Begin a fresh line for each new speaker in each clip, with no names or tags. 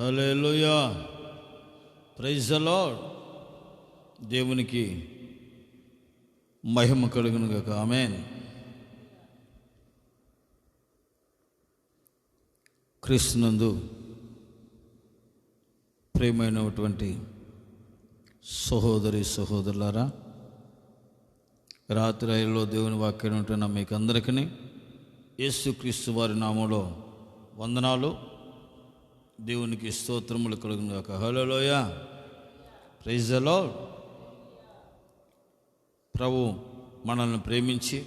Hallelujah, praise the lord. దేవునికి మహిమ కలుగును గాక. ఆమేన్. క్రీస్తునందు ప్రియమైనటువంటి సహోదరి సహోదరులారా, రాత్రి ఐదులో దేవుని వాక్యం ఉంటున్న మీకు అందరికీ యేసుక్రీస్తు వారి నామంలో వందనాలు. దేవునికి స్తోత్రములు కలుగును గాక. హల్లెలూయా, ప్రైజ్ ద లార్డ్. ప్రభు మనల్ని ప్రేమించి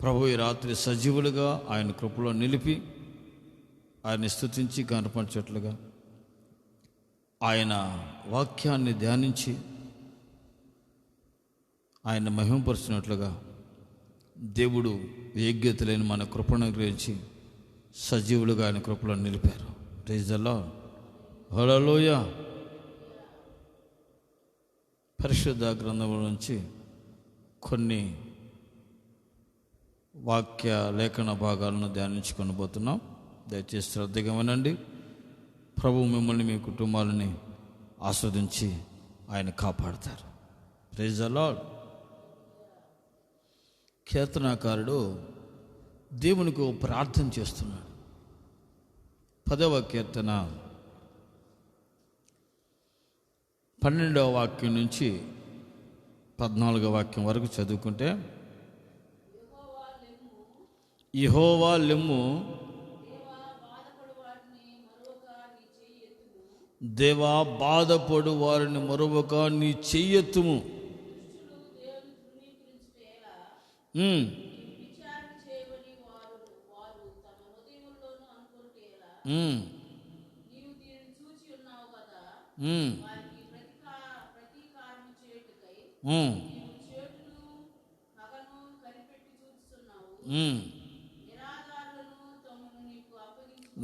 ప్రభు ఈ రాత్రి సజీవులుగా ఆయన కృపలో నిలిపి ఆయన స్తుతించి కనపరచట్లుగా ఆయన వాక్యాన్ని ధ్యానించి ఆయన మహిమపరుచినట్లుగా దేవుడు యోగ్యత లేని మన కృపను గ్రహించి సజీవులుగా ఆయన కృపలో నిలిపారు. Praise the Lord. హల్లెలూయా. పరిశుద్ధ గ్రంథముల నుంచి కొన్ని వాక్య లేఖన భాగాలను ధ్యానించుకొని పోతున్నాం. దయచేసి శ్రద్ధగా వినండి. ప్రభు మిమ్మల్ని మీ కుటుంబాలని ఆస్వాదించి ఆయన కాపాడతారు. Praise the Lord. కీర్తనాకారుడు దేవునికి ప్రార్థన చేస్తున్నాడు. 10వ కీర్తన 12వ వాక్యం నుంచి 14వ వాక్యం వరకు చదువుకుంటే, యెహోవా లెమ్ము, దేవా బాధపడు వారిని మరొక నీ చెయ్యెత్తుము.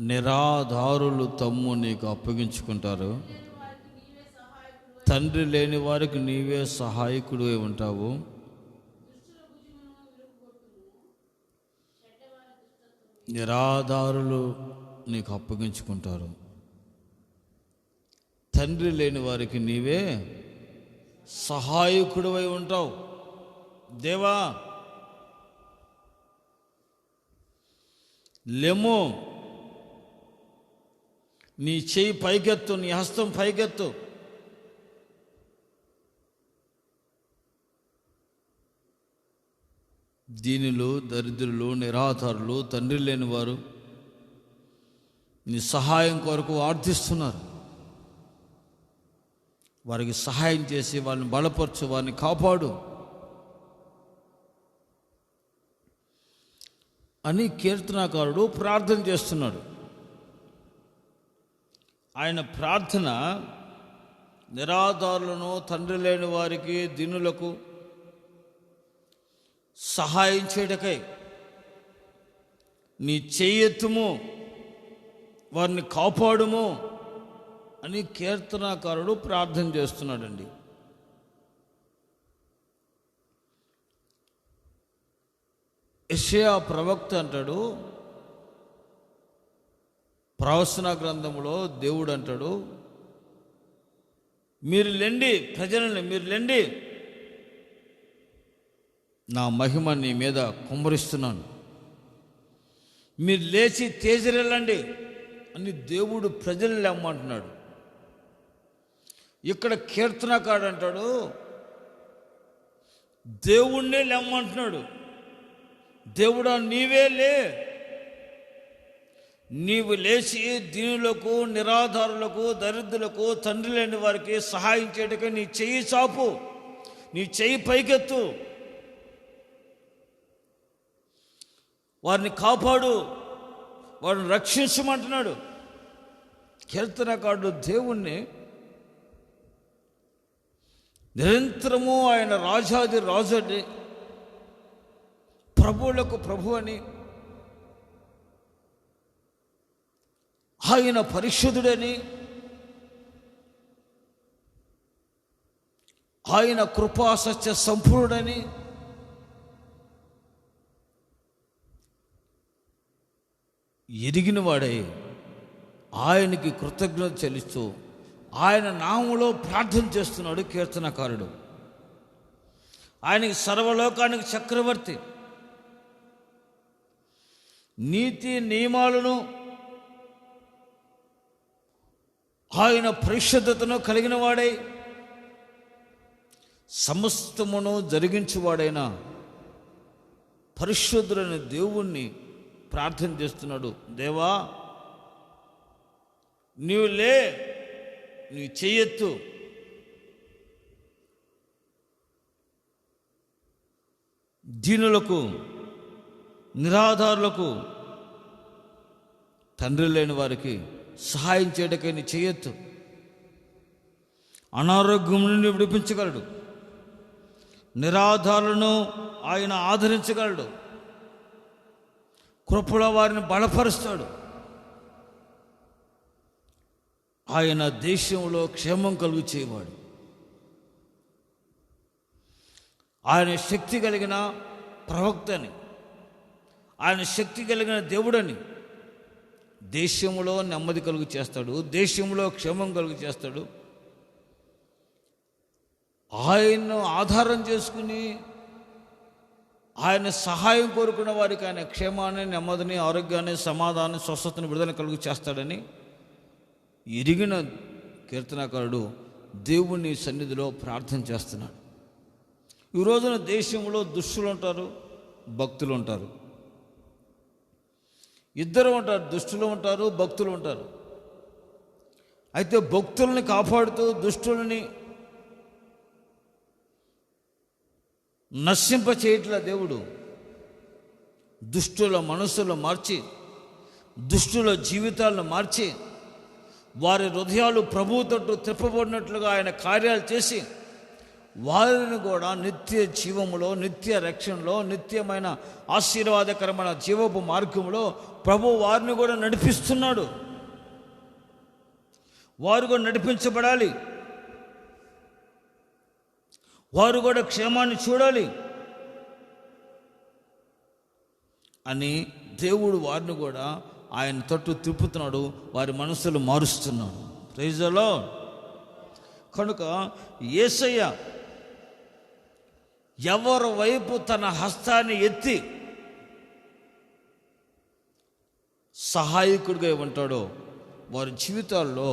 నిరాధారులు తమ్ము నీకు అప్పగించుకుంటారు. తండ్రి లేని వారికి నీవే సహాయకుడు ఉంటావు. నిరాధారులు నీకు అప్పగించుకుంటారు. తండ్రి లేని వారికి నీవే సహాయకుడివై ఉంటావు. దేవా లెమ్ము, నీ చెయ్యి పైకెత్తు, నీ హస్తం పైకెత్తు. దీనులు, దరిద్రులు, నిరాధారులు, తండ్రి లేని వారు నీ సహాయం కొరకు ఆర్థిస్తున్నారు. వారికి సహాయం చేసి వారిని బలపరచు, వారిని కాపాడు అని కీర్తనాకారుడు ప్రార్థన చేస్తున్నాడు. ఆయన ప్రార్థన నిరాధారులను, తండ్రి లేని వారికి, దీనులకు సహాయం చేయటకై నీ చెయ్యెత్తుము, వారిని కాపాడుము అని కీర్తనాకారుడు ప్రార్థన చేస్తున్నాడండి. యెషయా ప్రవక్త అంటాడు, ప్రవచన గ్రంథంలో దేవుడు అంటాడు, మీరు లెండి, ప్రజలని మీరు లెండి, నా మహిమ నీ మీద కుమ్మరిస్తున్నాను, మీరు లేచి తేజరెళ్ళండి అని దేవుడు ప్రజల్ని లేమ్మంటున్నాడు. ఇక్కడ కీర్తనకాడు అంటాడు, దేవుణ్ణే లేమ్మంటున్నాడు. దేవుడా నీవే లే, నీవు లేచి దీనులకు, నిరాధారులకు, దరిద్రులకు, తండ్రి లేని వారికి సహాయం చేయడానికి నీ చెయ్యి చాపు, నీ చెయ్యి పైకెత్తు, వారిని కాపాడు, వారిని రక్షించమంటున్నాడు. కీర్తనకారుడు దేవుణ్ణి నిరంతరము ఆయన రాజాది రాజు అని, ప్రభువులకు ప్రభు అని, ఆయన పరిశుద్ధుడని, ఆయన కృపా సత్య సంపూర్ణుడని, ఎరిగిన వాడై ఆయనకి కృతజ్ఞత చెల్లిస్తూ ఆయన నామములో ప్రార్థన చేస్తున్నాడు కీర్తనకారుడు. ఆయనకి సర్వలోకానికి చక్రవర్తి, నీతి నియమాలను ఆయన పరిశుద్ధతను కలిగిన వాడై సమస్తమును జరిగించువాడైన పరిశుద్ధులైన దేవుణ్ణి ప్రార్థన చేస్తున్నాడు. దేవా, నీవు నీవు చెయ్యెత్తు, దీనులకు నిరాధారులకు తండ్రి లేని వారికి సహాయం చేయడానికై నీ చెయ్యెత్తు. అనారోగ్యం నుండి విడిపించగలడు, నిరాధారులను ఆయన ఆదరించగలడు, కృపల వారిని బలపరుస్తాడు. ఆయన దేశంలో క్షేమం కలుగు చేయవాడు. ఆయన శక్తి కలిగిన ప్రవక్తని, ఆయన శక్తి కలిగిన దేవుడని. దేశంలో నెమ్మది కలుగు చేస్తాడు, దేశంలో క్షేమం కలుగు చేస్తాడు. ఆయన్ను ఆధారం చేసుకుని ఆయన సహాయం కోరుకున్న వారికి ఆయన క్షేమాన్ని, నెమ్మదిని, ఆరోగ్యాన్ని, సమాధానాన్ని, స్వస్థతను, విడుదల కలుగు చేస్తాడని ఎరిగిన కీర్తనకారుడు దేవుని సన్నిధిలో ప్రార్థన చేస్తున్నాడు. ఈ రోజున దేశంలో దుష్టులు ఉంటారు, భక్తులు ఉంటారు. ఇద్దరు ఉంటారు, దుష్టులు ఉంటారు, భక్తులు ఉంటారు. అయితే భక్తుల్ని కాపాడుతూ దుష్టుల్ని నశింప చేయట్ల దేవుడు దుష్టుల మనసులను మార్చి, దుష్టుల జీవితాలను మార్చి, వారి హృదయాలు ప్రభువు తట్టు తిప్పబడినట్లుగా ఆయన కార్యాలు చేసి వారిని కూడా నిత్య జీవములో, నిత్య రక్షణలో, నిత్యమైన ఆశీర్వాదకరమైన జీవపు మార్గంలో ప్రభు వారిని కూడా నడిపిస్తున్నాడు. వారు కూడా నడిపించబడాలి, వారు కూడా క్షేమాన్ని చూడాలి అని దేవుడు వారిని కూడా ఆయన తట్టు తిప్పుతున్నాడు, వారి మనసులు మారుస్తున్నాడు. Praise the Lord. కనుక యేసయ్య ఎవరి వైపు తన హస్తాన్ని ఎత్తి సహాయకుడిగా ఉంటాడో వారి జీవితాల్లో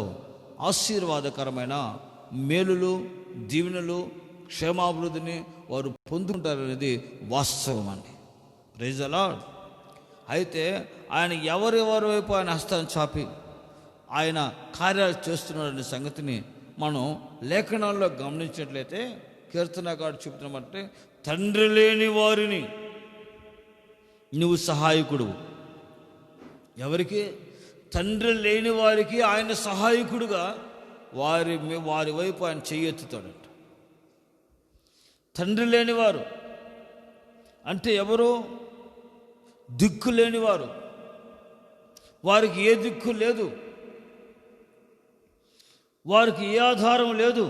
ఆశీర్వాదకరమైన మేలులు, దీవెనలు, క్షేమాభివృద్ధిని వారు పొందుకుంటారనేది వాస్తవం అండి. Praise the lord. అయితే ఆయన ఎవరెవరి వైపు ఆయన హస్తాన్ని చాపి ఆయన కార్యాలు చేస్తున్నాడనే సంగతిని మనం లేఖనాల్లో గమనించినట్లయితే కీర్తనకారుడు చెబుతున్నామంటే, తండ్రి లేని వారిని నువ్వు సహాయకుడు. ఎవరికి? తండ్రి లేని వారికి ఆయన సహాయకుడుగా వారి వైపు ఆయన చెయ్యెత్తుతాడంట. తండ్రి లేనివారు అంటే ఎవరు? దిక్కు లేనివారు. వారికి ఏ దిక్కు లేదు, వారికి ఏ ఆధారం లేదు.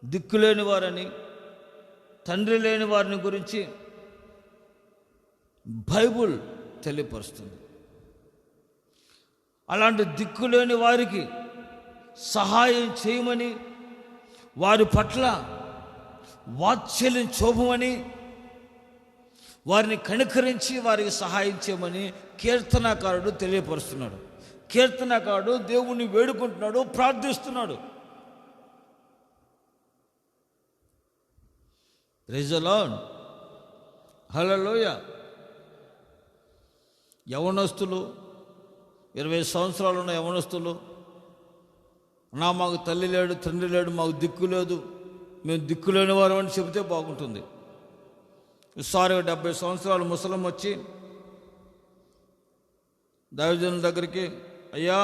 దిక్కు లేని వారని, తండ్రి లేని వారిని గురించి బైబుల్ తెలియపరుస్తుంది. అలాంటి దిక్కు లేని వారికి సహాయం చేయమని, వారి పట్ల వాత్సల్యం చూపమని, వారిని కనికరించి వారికి సహాయం చేయమని కీర్తనకారుడు తెలియపరుస్తున్నాడు. కీర్తనకారుడు దేవుణ్ణి వేడుకుంటున్నాడు, ప్రార్థిస్తున్నాడు. Praise the Lord. హల్లెలూయా. యవనస్తులు, 20 సంవత్సరాలు ఉన్న యవనస్తులు, మాకు తల్లి లేడు, తండ్రి లేడు, మాకు దిక్కు లేదు, మేము దిక్కు లేని వారు అని చెబితే బాగుంటుంది. ఈసారి 70 సంవత్సరాలు ముసలం వచ్చి దైవజనుల దగ్గరికి, అయ్యా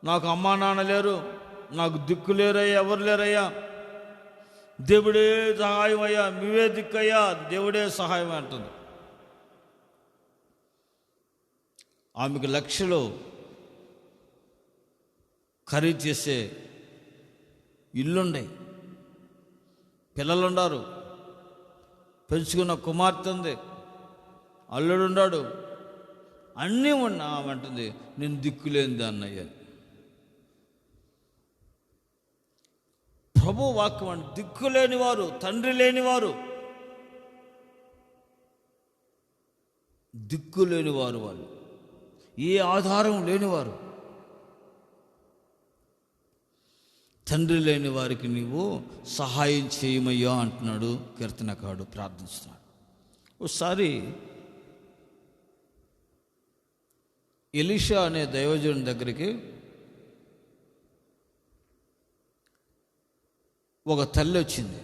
నాకు అమ్మా నాన్న లేరు, నాకు దిక్కు లేరయ్యా, ఎవరు లేరయ్యా, దేవుడే సహాయం అయ్యా, మీవే దిక్కయ్యా, దేవుడే సహాయం అంటుంది. ఆమెకు లక్షలు ఖరీదు చేసే ఇల్లుండే, పిల్లలుండారు, పెంచుకున్న కుమార్తె ఉంది, అల్లుడున్నాడు, అన్నీ ఉన్నా ఆమె అంటుంది, నేను దిక్కులేనిది అన్నయ్య. ప్రభు వాక్యం అంటే దిక్కు లేనివారు, తండ్రి లేనివారు, దిక్కు లేనివారు, వాళ్ళు ఏ ఆధారం లేనివారు, తండ్రి లేని వారికి నీవు సహాయం చేయమయ్యా అంటున్నాడు కీర్తనకారుడు, ప్రార్థిస్తున్నాడు. ఒకసారి ఎలీషా అనే దైవజనుని దగ్గరికి ఒక తల్లి వచ్చింది.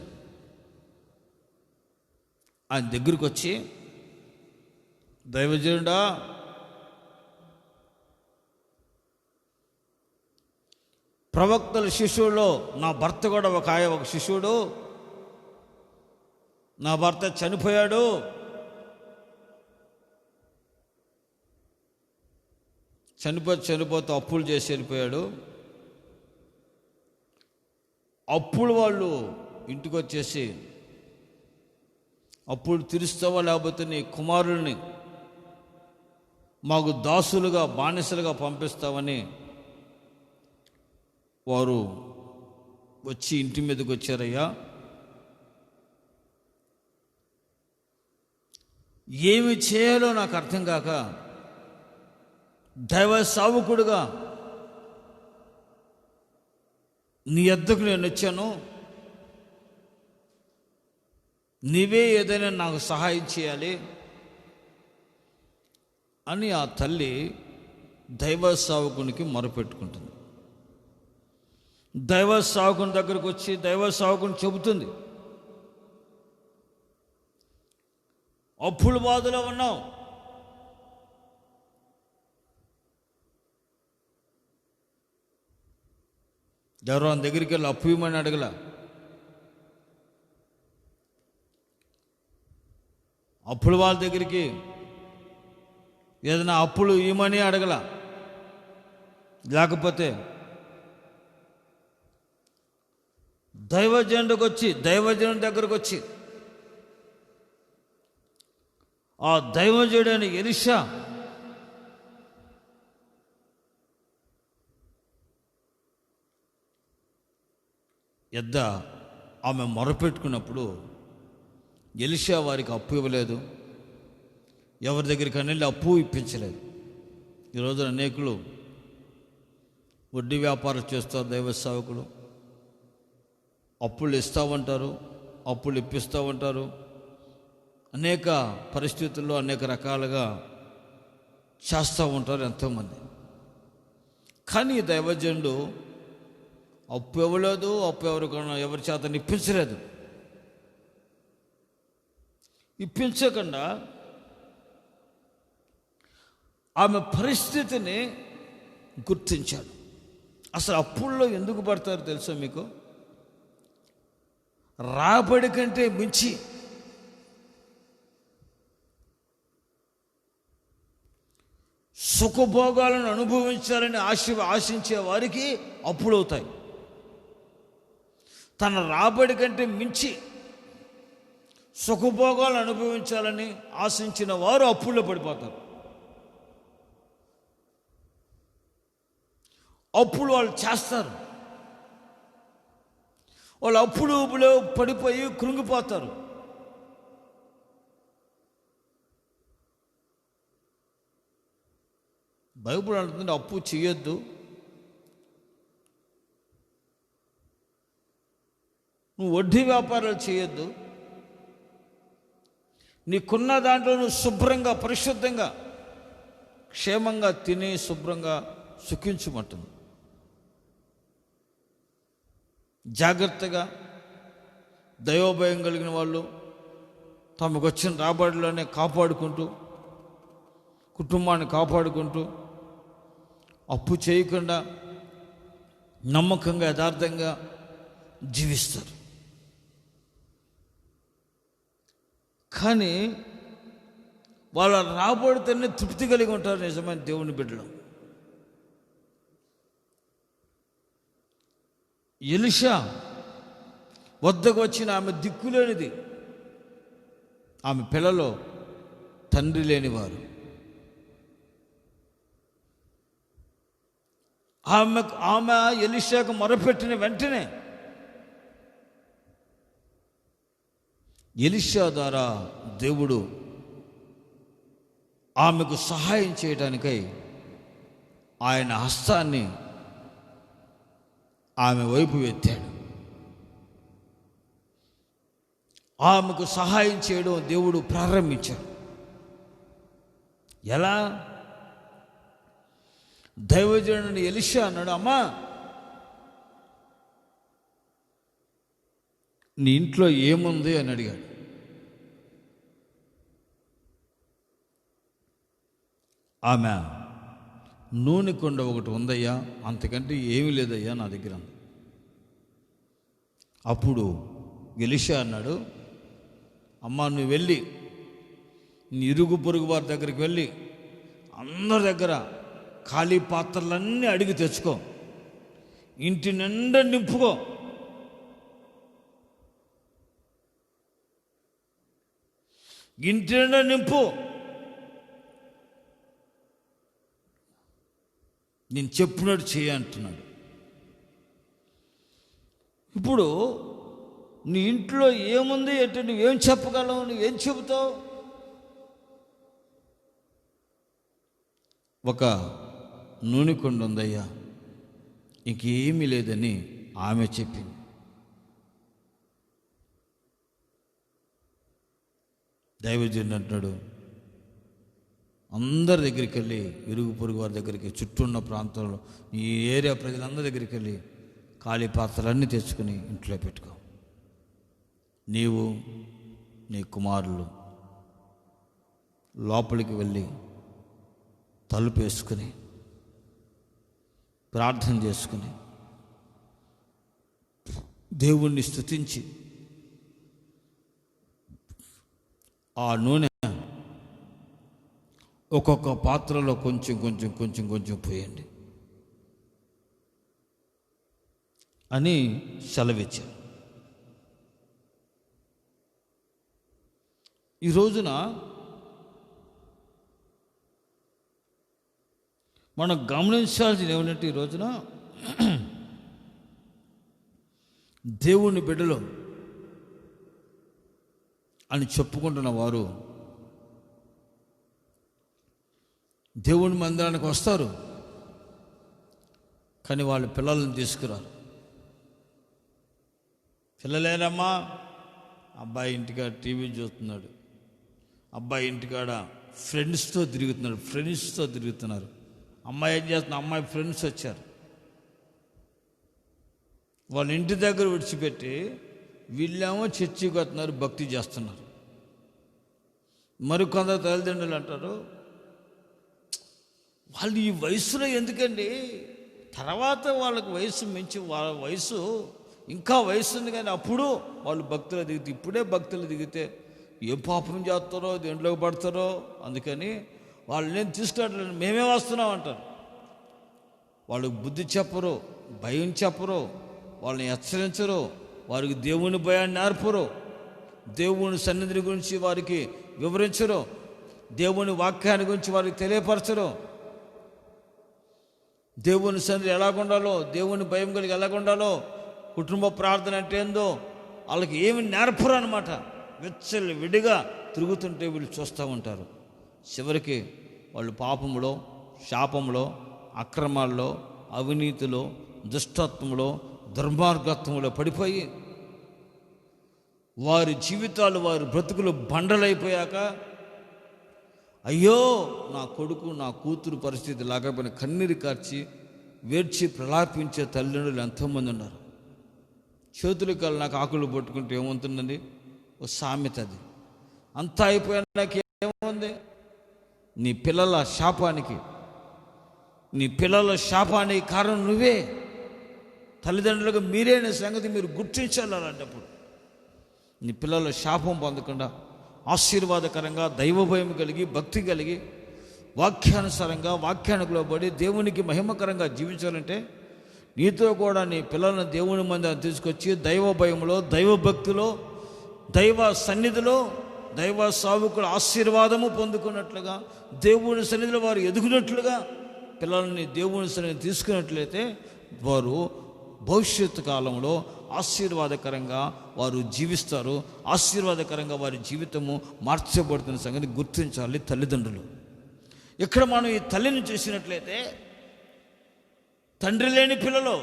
ఆయన దగ్గరికి వచ్చి, దైవజనుడా, ప్రవక్తల శిష్యుల్లో నా భర్త కూడా ఒక శిష్యుడు, నా భర్త చనిపోయాడు, చనిపోతూ అప్పులు చేసి వెళ్ళిపోయాడు. అప్పుడు వాళ్ళు ఇంటికి వచ్చేసి, అప్పుడు తీరుస్తావా లేకపోతే నీ కుమారుల్ని మాకు దాసులుగా, బానిసలుగా పంపిస్తామని వారు వచ్చి ఇంటి మీదకి వచ్చారయ్యా. ఏమి చేయాలో నాకు అర్థం కాక దైవ సేవకుడుగా నీ యొద్దకు నేను వచ్చాను, నీవే ఏదైనా నాకు సహాయం చేయాలి అని ఆ తల్లి దైవ సేవకునికి మొరపెట్టుకుంటుంది. దైవ సేవకుని దగ్గరకు వచ్చి దైవ సేవకుని చెబుతుంది, అప్పుల బాధలో ఉన్నావు, ఎవరో దగ్గరికి వెళ్ళి అప్పు ఇవ్వమని అడగల, అప్పుల వాళ్ళ దగ్గరికి ఏదైనా అప్పులు ఇవ్వమని అడగల, లేకపోతే దైవజనుడి దగ్గరకు వచ్చి ఆ దైవజనుడైన ఎలీషా యొద్ద ఆమె మొరపెట్టుకున్నప్పుడు ఎలీషా వారికి అప్పు ఇవ్వలేదు, ఎవరి దగ్గరికి వెళ్ళి అప్పు ఇప్పించలేదు. ఈరోజు అనేకులు వడ్డీ వ్యాపారం చేస్తారు. దైవ సేవకులు అప్పులు ఇస్తామంటారు, అప్పులు ఇప్పిస్తామంటారు, అనేక పరిస్థితుల్లో అనేక రకాలుగా చేస్తూ ఉంటారు ఎంతోమంది. కానీ దైవజనుడు అప్పు ఇవ్వలేదు, అప్పు ఎవరి చేత ఇప్పించలేదు. ఇప్పించకుండా ఆమె పరిస్థితిని గుర్తించాడు. అసలు అప్పుల్లో ఎందుకు పడతారు తెలుసా మీకు? రాబడి కంటే మించి సుఖభోగాలను అనుభవించాలని ఆశించే వారికి అప్పులవుతాయి. తన రాబడి కంటే మించి సుఖభోగాలను అనుభవించాలని ఆశించిన వారు అప్పుల్లో పడిపోతారు. అప్పులు వాళ్ళు చేస్తారు, వాళ్ళు అప్పులో పడిపోయి కృంగిపోతారు. బైబిల్ అంటుంది అప్పు చేయొద్దు, నువ్వు వడ్డీ వ్యాపారాలు చేయొద్దు, నీకున్న దాంట్లో నువ్వు శుభ్రంగా పరిశుద్ధంగా క్షేమంగా తిని శుభ్రంగా సుఖించమంటుంది. జాగ్రత్తగా దైవభయం కలిగిన వాళ్ళు తమకు వచ్చిన రాబడిలోనే కాపాడుకుంటూ, కుటుంబాన్ని కాపాడుకుంటూ, అప్పు చేయకుండా నమ్మకంగా యథార్థంగా జీవిస్తారు. కానీ వాళ్ళ రాబడితోనే తృప్తి కలిగి ఉంటారు నిజమైన దేవుని బిడ్డలు. ఎలీషా వద్దకు వచ్చిన ఆమె దిక్కులేనిది, ఆమె పిల్లలు తండ్రి లేనివారు. ఆమె ఎలీషాకు మొరపెట్టిన వెంటనే ఎలీషా ద్వారా దేవుడు ఆమెకు సహాయం చేయడానికై ఆయన హస్తాన్ని ఆమె వైపు ఎత్తాడు. ఆమెకు సహాయం చేయడం దేవుడు ప్రారంభించాడు. ఎలా? దైవజనుడు ఎలీషా అన్నాడు, అమ్మా నీ ఇంట్లో ఏముంది అని అడిగాడు. ఆమె నూనె కొండ ఒకటి ఉందయ్యా, అంతకంటే ఏమీ లేదయ్యా నా దగ్గర. అప్పుడు ఎలీషా అన్నాడు, అమ్మా నువ్వు వెళ్ళి నీ ఇరుగు పొరుగు వారి దగ్గరికి వెళ్ళి అందరి దగ్గర ఖాళీ పాత్రలన్నీ అడిగి తెచ్చుకో, ఇంటి నిండా నింపుకో, ఇంటి నిండా నింపు, నేను చెప్పినట్టు చేయ అంటున్నాడు. ఇప్పుడు నీ ఇంట్లో ఏముంది అంటే నువ్వేం చెప్పగలవు, నువ్వేం చెబుతావు? ఒక నూనె కొండ ఉందయ్యా, ఇంకేమీ లేదని ఆమె చెప్పింది. దైవజనుడు అంటున్నాడు, అందరి దగ్గరికి వెళ్ళి, ఇరుగు పొరుగు వారి దగ్గరికి, చుట్టూ ఉన్న ప్రాంతంలో ఈ ఏరియా ప్రజలందరి దగ్గరికి వెళ్ళి ఖాళీ పాత్రలన్నీ తెచ్చుకుని ఇంట్లో పెట్టుకో. నీవు నీ కుమారులు లోపలికి వెళ్ళి తలుపు వేసుకుని ప్రార్థన చేసుకుని దేవుణ్ణి స్తుతించి ఆ నూనె ఒక్కొక్క పాత్రలో కొంచెం కొంచెం కొంచెం కొంచెం పోయండి అని సెలవిచ్చారు. ఈ రోజున మనం గమనించాల్సింది ఏమిటంటే, ఈ రోజున దేవుని బిడ్డలు అని చెప్పుకుంటున్న వారు దేవుని మందిరానికి వస్తారు, కానీ వాళ్ళ పిల్లల్ని తీసుకురారు. పిల్లలేనమ్మా, అబ్బాయి ఇంటికాడ టీవీ చూస్తున్నాడు, అబ్బాయి ఇంటికాడ ఫ్రెండ్స్తో తిరుగుతున్నారు. అమ్మాయి ఏం చేస్తున్నా, అమ్మాయి ఫ్రెండ్స్ వచ్చారు, వాళ్ళ ఇంటి దగ్గర విడిచిపెట్టి వీళ్ళేమో చర్చికి వస్తున్నారు, భక్తి చేస్తున్నారు. మరికొందరు తల్లిదండ్రులు అంటారు, వాళ్ళు ఈ వయసులో ఎందుకండి, తర్వాత వాళ్ళకి వయసు మించి వాళ్ళ వయసు ఇంకా వయసు ఉంది, కానీ అప్పుడు వాళ్ళు భక్తులు దిగితే, ఇప్పుడే భక్తులు దిగితే ఏ పాపం చేస్తారో, దేంట్లోకి పడతారో, అందుకని వాళ్ళని తీసుకురావట్లేదు, మేమే వస్తున్నాం అంటారు. వాళ్ళకి బుద్ధి చెప్పరు, భయం చెప్పరు, వాళ్ళని హెచ్చరించరు, వారికి దేవుని భయాన్ని నేర్పరు, దేవుని సన్నిధిని గురించి వారికి వివరించరు, దేవుని వాక్యాన్ని గురించి వారికి తెలియపరచరు, దేవుని సన్నిధి ఎలాగుండాలో, దేవుని భయం కలిగి ఎలాగుండాలో, కుటుంబ ప్రార్థన అంటే ఏందో వాళ్ళకి ఏమి నేర్పరు అనమాట. వెచ్చలు విడిగా తిరుగుతుంటే వీళ్ళు చూస్తూ ఉంటారు. చివరికి వాళ్ళు పాపంలో, శాపంలో, అక్రమాల్లో, అవినీతిలో, దుష్టత్వంలో, దుర్మార్గత్వంలో పడిపోయి వారి జీవితాలు, వారి బ్రతుకులు బండలైపోయాక, అయ్యో నా కొడుకు నా కూతురు పరిస్థితి లేకపోయినా కన్నీరు కార్చి వేడ్చి ప్రలాపించే తల్లిదండ్రులు ఎంతోమంది ఉన్నారు. చేతులు కాళ్ళు నాకు ఆకులు పట్టుకుంటే ఏమవుతుందండి, ఓ సామెత అది. అంతా అయిపోయినా నాకు ఏముంది, నీ పిల్లల శాపానికి కారణం నువ్వే. తల్లిదండ్రులకు మీరైన సంగతి మీరు గుర్తించాలి. అలాంటప్పుడు నీ పిల్లల శాపం పొందకుండా ఆశీర్వాదకరంగా దైవభయం కలిగి, భక్తి కలిగి, వాక్యానుసారంగా, వాక్యానికి లోబడి దేవునికి మహిమకరంగా జీవించాలంటే నీతో కూడా నీ పిల్లలను దేవుని మందిరాన్ని తీసుకొచ్చి దైవ భయంలో, దైవ భక్తిలో, దైవ సన్నిధిలో, దైవ సావుకుల ఆశీర్వాదము పొందుకున్నట్లుగా, దేవుని సన్నిధిలో వారు ఎదుగునట్లుగా పిల్లల్ని దేవుని సన్నిధికి తీసుకున్నట్లయితే వారు భవిష్యత్తు కాలంలో ఆశీర్వాదకరంగా వారు జీవిస్తారు. ఆశీర్వాదకరంగా వారి జీవితము మార్చబడుతున్న సంగతి గుర్తించాలి తల్లిదండ్రులు. ఇక్కడ మనం ఈ తల్లిని చూసినట్లయితే తండ్రి లేని పిల్లలు,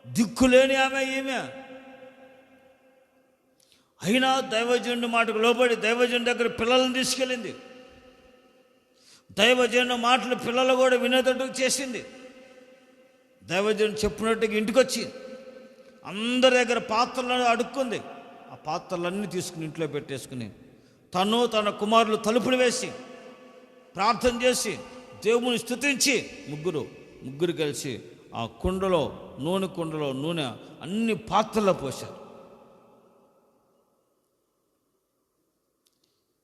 దిక్కులేని ఆమె ఈమె. అయినా దైవజనుడి మాటకు లోబడి దైవజనుడి దగ్గర పిల్లలను తీసుకెళ్ళింది. దైవజనుడి మాటలు పిల్లలు కూడా వినేటట్టు చేసింది. దైవజనుడు చెప్పినట్టుగా ఇంటికి వచ్చి అందరి దగ్గర పాత్రలను అడుక్కుంది. ఆ పాత్రలన్నీ తీసుకుని ఇంట్లో పెట్టేసుకుని తను తన కుమారులు తలుపులు వేసి ప్రార్థన చేసి దేవుని స్తుతించి ముగ్గురు కలిసి ఆ కుండలో నూనె అన్ని పాత్రలో పోశారు.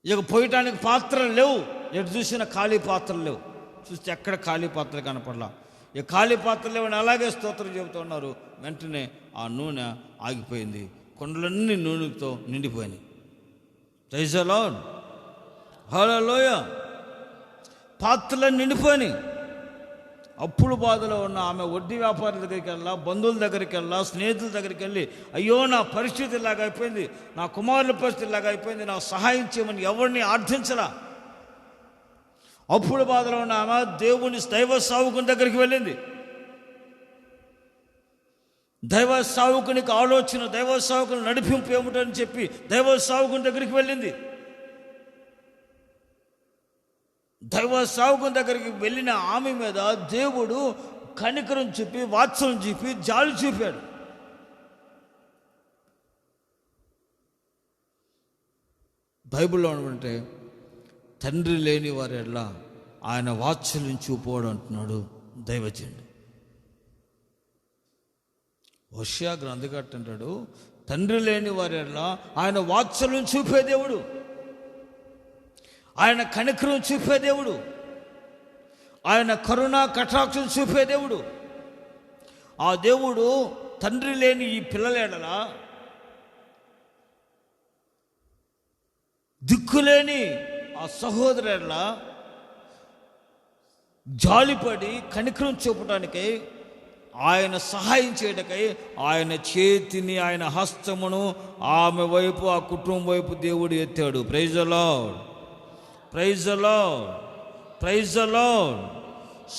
ఇక పోయటానికి పాత్రలు లేవు. ఎటు చూసిన ఖాళీ పాత్రలు లేవు. చూస్తే ఎక్కడ ఖాళీ పాత్రలు కనపడలా. ఇక ఖాళీ పాత్రలు లేవని అలాగే స్తోత్రం చెబుతున్నారు. వెంటనే ఆ నూనె ఆగిపోయింది. కుండలన్నీ నూనెతో నిండిపోయినాయి. ప్రైజ్ ది లార్డ్, హల్లెలూయా. పాత్రలన్నీ నిండిపోయినాయి. అప్పుల బాధలో ఉన్న ఆమె వడ్డీ వ్యాపారుల దగ్గరికి వెళ్ళా, బంధువుల దగ్గరికి వెళ్ళా, స్నేహితుల దగ్గరికి వెళ్ళి అయ్యో నా పరిస్థితి ఇలాగ అయిపోయింది, నా కుమారుల పరిస్థితి ఇలాగ అయిపోయింది, నాకు సహాయం చేయమని ఎవరిని ఆర్థించలా. అప్పుల బాధలో ఉన్న ఆమె దేవుని దైవ సావుకుని దగ్గరికి వెళ్ళింది. దైవ సావుకునికి ఆలోచన, దైవ సావుకుని నడిపింపు ఏమిటని చెప్పి దైవ సావుకుని దగ్గరికి వెళ్ళింది. దైవ సావుకుని దగ్గరికి వెళ్ళిన ఆమె మీద దేవుడు కనికరం చూపి, వాత్సల్యం చూపి, జాలి చూపాడు. బైబిల్లో అంటే తండ్రి లేని వారి ఎడల ఆయన వాత్సల్యం చూపోవడం అంటున్నాడు దైవజనుడు. హోషేయ గ్రంథకర్త అంటాడు, తండ్రి లేని వారి ఎడల ఆయన వాత్సల్యం చూపే దేవుడు, ఆయన కనికరం చూపే దేవుడు, ఆయన కరుణ కటాక్షం చూపే దేవుడు. ఆ దేవుడు తండ్రి లేని ఈ పిల్లల ఎడల, దిక్కులేని ఆ సహోదరు ఎడల జాలిపడి కనికరం చూపటానికై, ఆయన సహాయం చేయటకై ఆయన చేతిని, ఆయన హస్తమును ఆమె వైపు, ఆ కుటుంబం వైపు దేవుడు ఎత్తాడు. Praise the lord, praise the lord, praise the lord.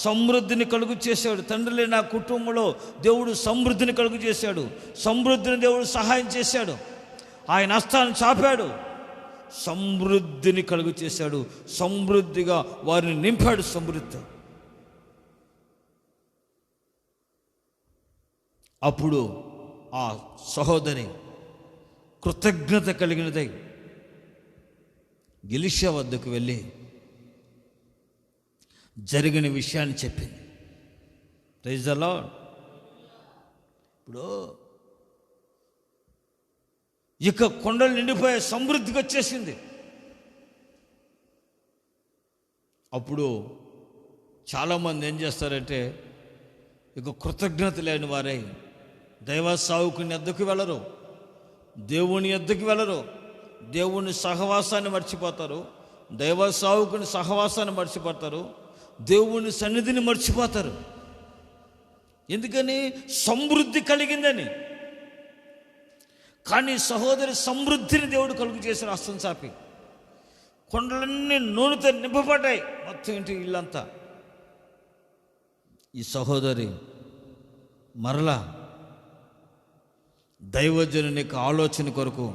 సమృద్ధిని కలుగు చేశాడు. తండ్రి లేని నా కుటుంబంలో దేవుడు సమృద్ధిని కలుగు చేశాడు. సమృద్ధిని దేవుడు సహాయం చేశాడు. ఆయన హస్తాన్ని చాపాడు, సమృద్ధిని కలుగు చేశాడు. సమృద్ధిగా వారిని నింపాడు. సమృద్ధి. అప్పుడు ఆ సహోదరి కృతజ్ఞత కలిగినదై ఎలీషా వద్దకు వెళ్ళి జరిగిన విషయాన్ని చెప్పింది. Praise the lord. ఇప్పుడు ఇక కొండలు నిండిపోయే సమృద్ధికి వచ్చేసింది. అప్పుడు చాలామంది ఏం చేస్తారంటే, ఇక కృతజ్ఞత లేని వారై దైవ సావుకుని ఎద్దకు వెళ్ళరు, దేవుని ఎద్దకు వెళ్ళరు, దేవుని సహవాసాన్ని మర్చిపోతారు, దైవ సావుకుని సహవాసాన్ని మర్చిపోతారు, దేవుని సన్నిధిని మర్చిపోతారు. ఎందుకని? సమృద్ధి కలిగిందని. కానీ సహోదరి సమృద్ధిని దేవుడు కలుగు చేసిన హస్తం చాపి కొండలన్నీ నూనెతో నింపబడ్డాయి. మొత్తం ఇంటి ఇల్లంతా. ఈ సహోదరి మరలా దైవజనుని యొక్క ఆలోచన కొరకు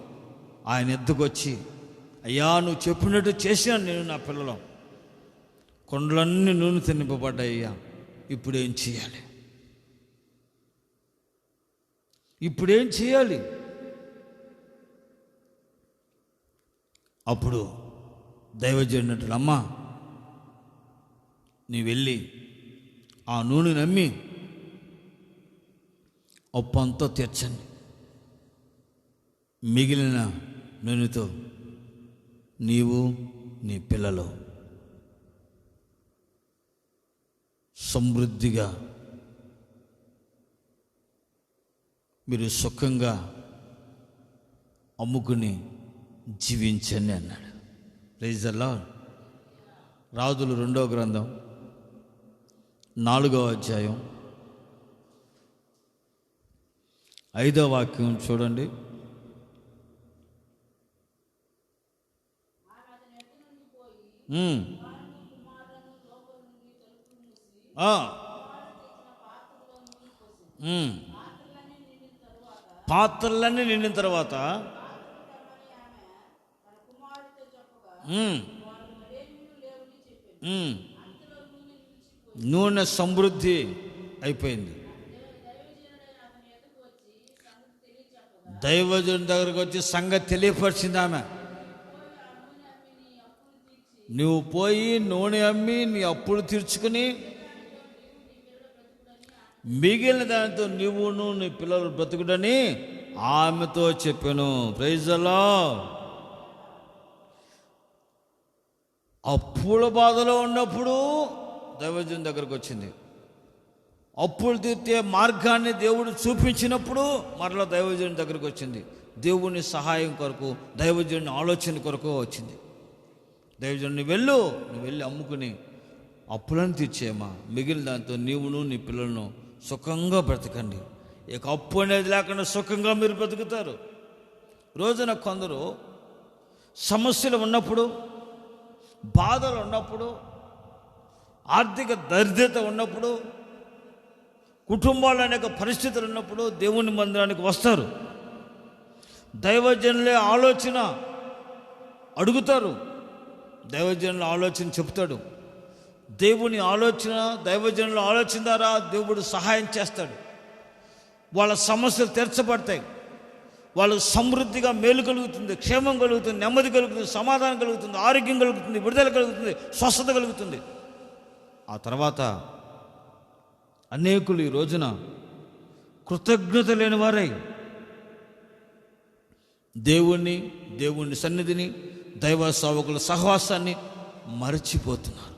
ఆయన ఎద్దుకొచ్చి, అయ్యా నువ్వు చెప్పినట్టు చేశాను నేను, నా పిల్లలు కొండలన్నీ నూనెతో నింపబడ్డాయి అయ్యా, ఇప్పుడేం చేయాలి? ఇప్పుడేం చేయాలి? అప్పుడు దైవజనుడు అంటాడు, అమ్మా నీ వెళ్ళి ఆ నూనె నమ్మి అప్పు అంతా తీర్చండి, మిగిలిన నూనెతో నీవు నీ పిల్లలు సమృద్ధిగా మీరు సుఖంగా అమ్ముకుని జీవించండి అన్నాడు. Praise the lord. రాజులు 2వ గ్రంథం 4వ అధ్యాయం 5వ వాక్యం చూడండి. పాత్రలన్నీ నిండిన తర్వాత నూనె సమృద్ధి అయిపోయింది. దైవజనుడి దగ్గరకు వచ్చి సంగతి తెలియపరిచింది ఆమె. నువ్వు పోయి నూనె అమ్మి నీ అప్పులు తీర్చుకుని మిగిలిన దానితో నువ్వును నీ పిల్లలు బ్రతుకుడని ఆమెతో చెప్పాను. Praise the lord. అప్పుల బాధలో ఉన్నప్పుడు దైవజనుడి దగ్గరకు వచ్చింది. అప్పులు తీర్చే మార్గాన్ని దేవుడు చూపించినప్పుడు మరలా దైవజనుడి దగ్గరకు వచ్చింది. దేవుని సహాయం కొరకు, దైవజనుని ఆలోచన కొరకు వచ్చింది. దైవజనుడు నువ్వు వెళ్ళి అమ్ముకుని అప్పులను తీర్చేయమ్మా, మిగిలిన దాంతో నీవును నీ పిల్లలను సుఖంగా బ్రతకండి. ఇక అప్పు అనేది లేకుండా సుఖంగా మీరు బ్రతుకుతారు. రోజున కొందరు సమస్యలు ఉన్నప్పుడు, బాధలు ఉన్నప్పుడు, ఆర్థిక దరిద్రత ఉన్నప్పుడు, కుటుంబాలు అనేక పరిస్థితులు ఉన్నప్పుడు దేవుని మందిరానికి వస్తారు. దైవజనులే ఆలోచన అడుగుతారు, దైవజనుల ఆలోచన చెప్తాడు. దేవుని ఆలోచన, దైవజనుల ఆలోచన ద్వారా దేవుడు సహాయం చేస్తాడు. వాళ్ళ సమస్యలు తీర్చబడతాయి. వాళ్ళకు సమృద్ధిగా మేలు కలుగుతుంది, క్షేమం కలుగుతుంది, నెమ్మది కలుగుతుంది, సమాధానం కలుగుతుంది, ఆరోగ్యం కలుగుతుంది, విడుదల కలుగుతుంది, స్వస్థత కలుగుతుంది. ఆ తర్వాత అనేకులు ఈ రోజున కృతజ్ఞత లేని వారై దేవుని సన్నిధిని, దైవ సేవకుల సహవాసాన్ని మరచిపోతున్నారు.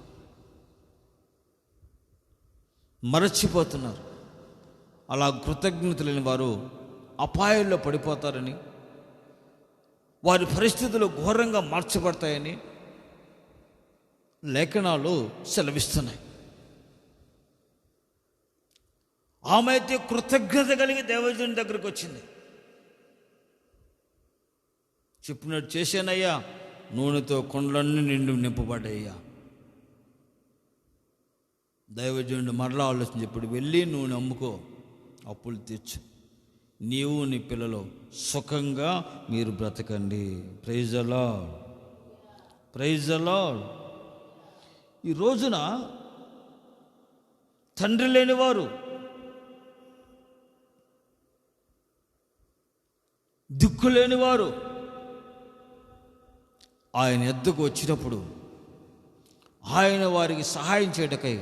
అలా కృతజ్ఞత లేని వారు అపాయాల్లో పడిపోతారని, వారి పరిస్థితులు ఘోరంగా మార్చబడతాయని లేఖనాలు సెలవిస్తున్నాయి. ఆమె అయితే కృతజ్ఞత కలిగి దైవజనుడి దగ్గరకు వచ్చింది. చెప్పినట్టు చేశానయ్యా, నూనెతో కొండలన్నీ నింపబడ్డాయ్యా. దైవజనుడు మరలా ఆలోచన చెప్పాడు, వెళ్ళి నూనె అమ్ముకో, అప్పులు తీర్చు, నీవు నీ పిల్లలు సుఖంగా మీరు బ్రతకండి. Praise the lord, praise the Lord. ఈ రోజున తండ్రి లేనివారు, దిక్కు లేనివారు ఆయన ఎద్దకు వచ్చినప్పుడు ఆయన వారికి సహాయం చేయటకై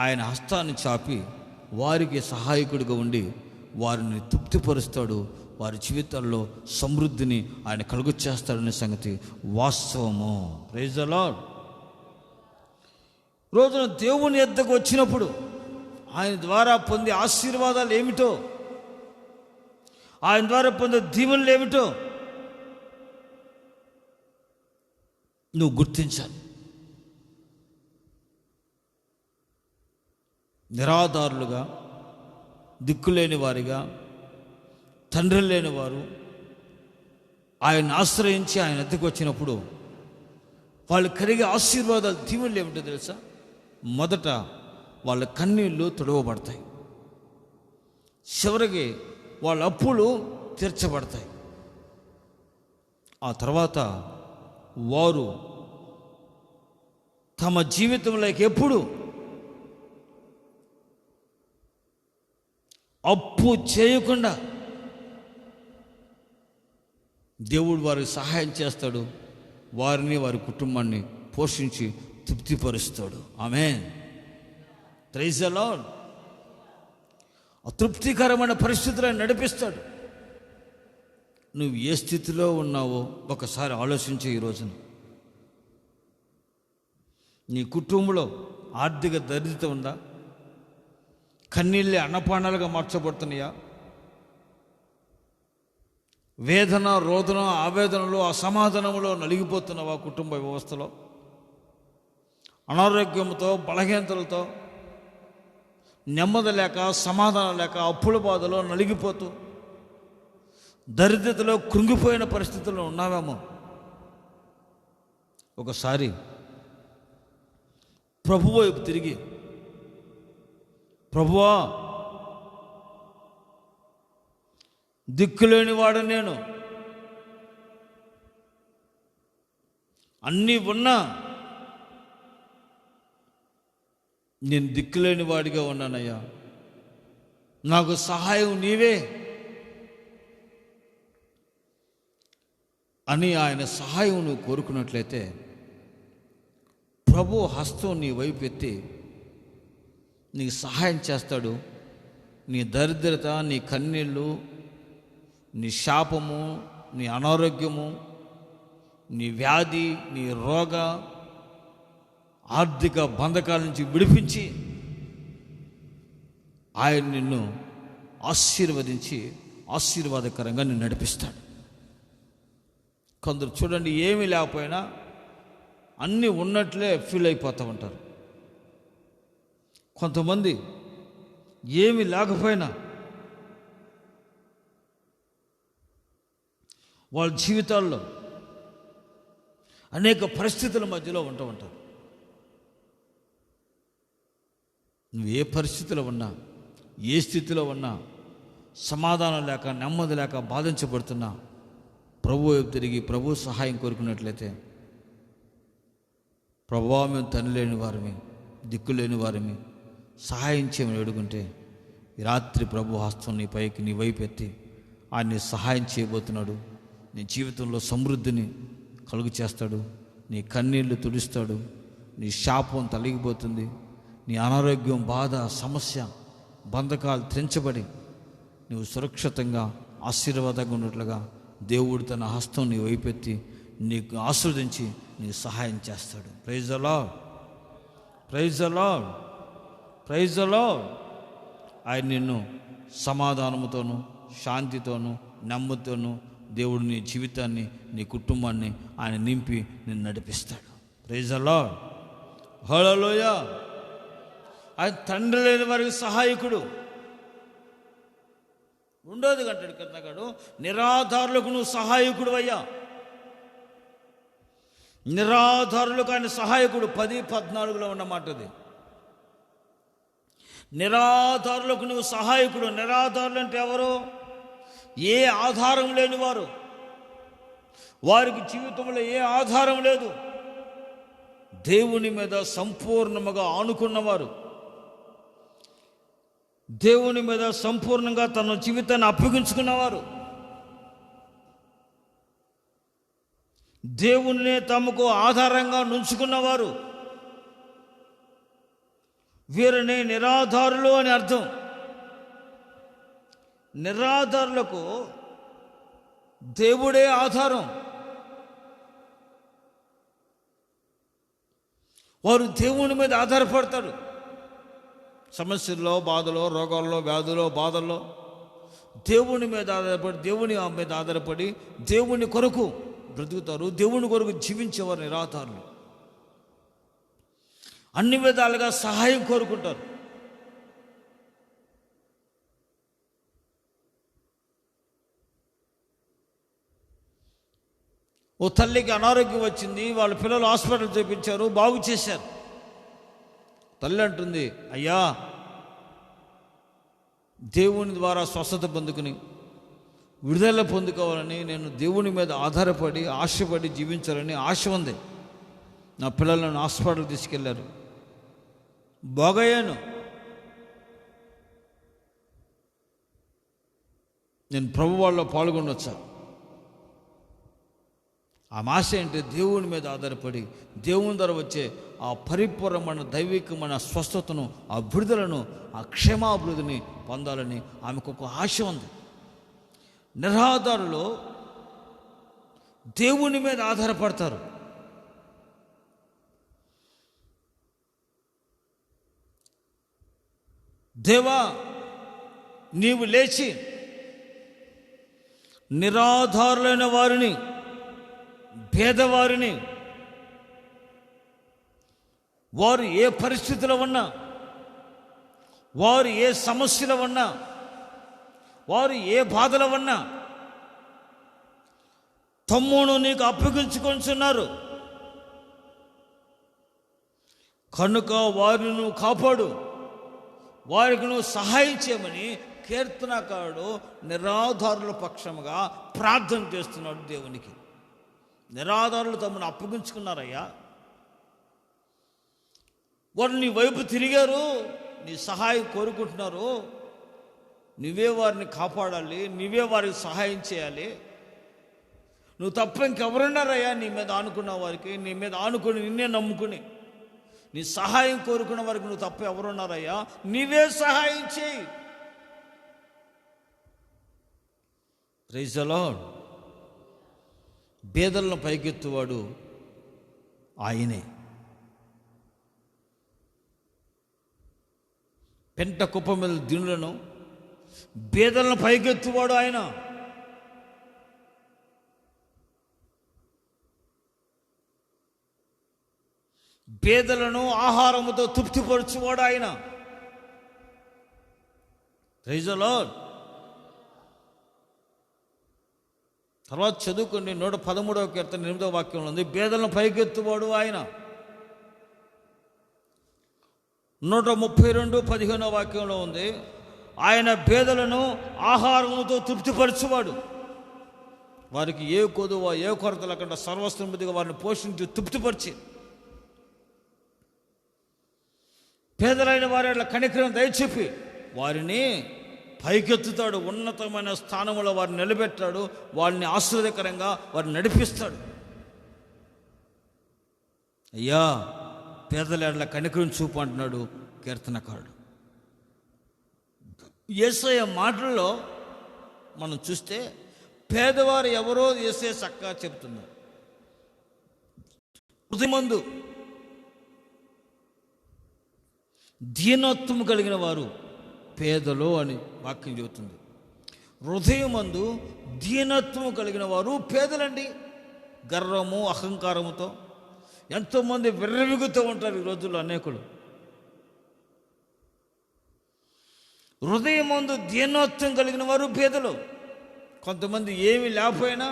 ఆయన హస్తాన్ని చాపి వారికి సహాయకుడిగా ఉండి వారిని తృప్తిపరుస్తాడు. వారి జీవితాల్లో సమృద్ధిని ఆయన కలుగు చేస్తాడనే సంగతి వాస్తవము. Praise the lord. రోజున దేవుని ఎద్దకు వచ్చినప్పుడు ఆయన ద్వారా పొందే ఆశీర్వాదాలు ఏమిటో, ఆయన ద్వారా పొందే దీవెనలు ఏమిటో నువ్వు గుర్తించాలి. నిరాధారులుగా, దిక్కులేని వారిగా, తండ్రి లేని వారు ఆయన ఆశ్రయించి ఆయన ఎద్దకు వచ్చినప్పుడు వాళ్ళు కలిగే ఆశీర్వాదాలు, దీవెనలు ఏమిటో తెలుసా? మొదట వాళ్ళ కన్నీళ్ళు తుడవబడతాయి, చివరికి వాళ్ళ అప్పులు తీర్చబడతాయి. ఆ తర్వాత వారు తమ జీవితంలోకి ఎప్పుడు అప్పు చేయకుండా దేవుడు వారికి సహాయం చేస్తాడు. వారిని, వారి కుటుంబాన్ని పోషించి తృప్తిపరుస్తాడు. ఆమేన్. Praise the Lord. అతృప్తికరమైన పరిస్థితులను నడిపిస్తాడు. నువ్వు ఏ స్థితిలో ఉన్నావో ఒకసారి ఆలోచించే. ఈ రోజున నీ కుటుంబంలో ఆర్థిక దరిద్రత ఉందా? కన్నీళ్ళే అన్నపానాలుగా మార్చబడుతున్నాయా? వేదన, రోదన, ఆవేదనలో, అసమాధానంలో నలిగిపోతున్నావా? కుటుంబ వ్యవస్థలో అనారోగ్యంతో, బలహీనతలతో నెమ్మది లేక, సమాధానం లేక, అప్పుల బాధలో నలిగిపోతూ, దరిద్రతలో కృంగిపోయిన పరిస్థితుల్లో ఉన్నావేమో. ఒకసారి ప్రభువు వైపు తిరిగి, ప్రభువా, దిక్కులేని వాడు నేను, అన్నీ ఉన్నా నేను దిక్కులేని వాడిగా ఉన్నానయ్యా, నాకు సహాయం నీవే అని ఆయన సహాయం నువ్వు కోరుకున్నట్లయితే ప్రభు హస్తం నీ వైపు ఎత్తి నీకు సహాయం చేస్తాడు. నీ దరిద్రత, నీ కన్నీళ్ళు, నీ శాపము, నీ అనారోగ్యము, నీ వ్యాధి, నీ రోగ ఆర్థిక బంధకాల నుంచి విడిపించి ఆయన నిన్ను ఆశీర్వదించి ఆశీర్వాదకరంగా నిన్ను నడిపిస్తాడు. కొందరు చూడండి, ఏమీ లేకపోయినా అన్నీ ఉన్నట్లే ఫీల్ అయిపోతూ ఉంటారు. కొంతమంది ఏమీ లేకపోయినా వాళ్ళ జీవితాల్లో అనేక పరిస్థితుల మధ్యలో ఉంటూ ఉంటారు. నువ్వు ఏ పరిస్థితిలో ఉన్నా, ఏ స్థితిలో ఉన్నా, సమాధానం లేక, నెమ్మది లేక బాధించబడుతున్నా, ప్రభు వైపు తిరిగి ప్రభు సహాయం కోరుకున్నట్లయితే, ప్రభువా, మేము తండ్రి లేని వారిని, దిక్కు లేని వారిని, సహాయం చేయమని అడుగుంటే ఈ రాత్రి ప్రభు హస్తం నీ పైకి, నీ వైపు ఎత్తి ఆయన్ని సహాయం చేయబోతున్నాడు. నీ జీవితంలో సమృద్ధిని కలుగు చేస్తాడు. నీ కన్నీళ్లు తుడుస్తాడు. నీ శాపం తొలగిపోతుంది. నీ అనారోగ్యం, బాధ, సమస్య, బంధకాలు తెంచబడి నువ్వు సురక్షితంగా, ఆశీర్వాదంగా ఉన్నట్లుగా దేవుడు తన హస్తం నీ వైపెత్తి నీకు ఆస్వాదించి నీకు సహాయం చేస్తాడు. Praise the lord, praise the lord, praise the lord. ఆయన నిన్ను సమాధానముతోనూ, శాంతితోనూ, నెమ్మదితోనూ దేవుడు నీ జీవితాన్ని, నీ కుటుంబాన్ని ఆయన నింపి నిన్ను నడిపిస్తాడు. ప్రైజ్ ద లార్డ్, హల్లెలూయా. ఆయన తండ్రి లేని వారికి సహాయకుడు. ఉండేది కంటాడు కర్ణగాడు, నిరాధారులకు నువ్వు సహాయకుడు అయ్యా. నిరాధారులకు ఆయన సహాయకుడు. 10:14 ఉన్నమాటది. నిరాధారులకు నువ్వు సహాయకుడు. నిరాధారులు అంటే ఎవరు? ఏ ఆధారం లేనివారు, వారికి జీవితంలో ఏ ఆధారం లేదు, దేవుని మీద సంపూర్ణముగా ఆనుకున్నవారు, దేవుని మీద సంపూర్ణంగా తన జీవితాన్ని అప్పగించుకున్నవారు, దేవుణ్ణి తమకు ఆధారంగా నుంచుకున్నవారు, వీరిని నిరాధారులు అని అర్థం. నిరాధారులకు దేవుడే ఆధారం. వారు దేవుని మీద ఆధారపడతారు. సమస్యల్లో, బాధలో, రోగాల్లో, వ్యాధుల్లో, బాధల్లో దేవుని మీద ఆధారపడి, దేవుని మీద ఆధారపడి దేవుని కొరకు బ్రతుకుతారు. దేవుని కొరకు జీవించేవారు నిరాధారులు. అన్ని విధాలుగా సహాయం కోరుకుంటారు. ఓ తల్లికి అనారోగ్యం వచ్చింది. వాళ్ళ పిల్లలు హాస్పిటల్ చూపించారు, బాగు చేశారు. తల్లి అంటుంది, అయ్యా, దేవుని ద్వారా స్వస్థత పొందుకుని విడుదల పొందుకోవాలని నేను దేవుని మీద ఆధారపడి ఆశపడి జీవించాలని ఆశ ఉంది. నా పిల్లలను హాస్పిటల్ తీసుకెళ్లారు, బాగయ్యాను. నేను ప్రభు వాళ్ళలో పాల్గొనొచ్చా? ఆ ఆశ ఏంటి? దేవుని మీద ఆధారపడి దేవుని ద్వారా వచ్చే ఆ పరిపూర్ణమైన దైవికమైన స్వస్థతను, ఆ విడుదలను, ఆ క్షేమాభివృద్ధిని పొందాలని ఆమెకు ఒక ఆశ ఉంది. నిరాధారులు దేవుని మీద ఆధారపడతారు. దేవా, నీవు లేచి నిరాధారులైన వారిని, పేదవారిని, వారు ఏ పరిస్థితిలో ఉన్నా వారు ఏ సమస్యలు ఉన్నా, వారు ఏ బాధలు ఉన్నా తమ్మును నీకు అప్పగించుకొంచున్నారు కనుక వారిని నువ్వు కాపాడు, వారికి నువ్వు సహాయం చేయమని కీర్తనకారుడు నిరాధారుల పక్షముగా ప్రార్థన చేస్తున్నాడు దేవునికి. నిరాధారులు తమను అప్పగించుకున్నారయ్యా, వారు నీ వైపు తిరిగారు, నీ సహాయం కోరుకుంటున్నారు, నువ్వే వారిని కాపాడాలి, నువ్వే వారికి సహాయం చేయాలి. నువ్వు తప్ప ఇంకెవరున్నారయ్యా నీ మీద ఆనుకున్న వారికి, నీ మీద ఆనుకుని నిన్నే నమ్ముకుని నీ సహాయం కోరుకున్న వారికి నువ్వు తప్ప ఎవరున్నారయ్యా, నీవే సహాయం చేయి. Praise the Lord. బేదలను పైకెత్తువాడు ఆయనే. పెంట కుప్ప మీద దినులను బేదలను పైకెత్తువాడు ఆయన. పేదలను ఆహారముతో తృప్తిపరచువాడు ఆయన. Praise the lord. తర్వాత చదువుకోండి, 113వ కీర్తన 8వ వాక్యంలో ఉంది, పేదలను పైకెత్తువాడు ఆయన. 132:15వ వాక్యంలో ఉంది, ఆయన పేదలను ఆహారముతో తృప్తిపరచువాడు. వారికి ఏ కొదువ ఏ కొరత లేకుండా సర్వసమృద్ధిగా వారిని పోషించి తృప్తిపరిచి పేదలైన వారి అట్లా కనికరం దయచెప్పి వారిని పైకెత్తుతాడు, ఉన్నతమైన స్థానంలో వారిని నిలబెట్టాడు, వారిని ఆశ్చర్యకరంగా వారిని నడిపిస్తాడు. అయ్యా పేదల అట్లా కనికరం చూపు అంటున్నాడు కీర్తనకారుడు. యేసయ్య మాటల్లో మనం చూస్తే పేదవారు ఎవరో యేసయ్య చక్కగా చెప్తున్నారు. హృదయమందు దీనత్వం కలిగిన వారు పేదలు అని వాక్యం చెబుతుంది. హృదయమందు దీనత్వం కలిగిన వారు పేదలండి. గర్వము అహంకారముతో ఎంతోమంది విర్రవిగుతూ ఉంటారు ఈ రోజుల్లో అనేకులు. హృదయమందు దీనత్వం కలిగిన వారు పేదలు. కొంతమంది ఏమి లేకపోయినా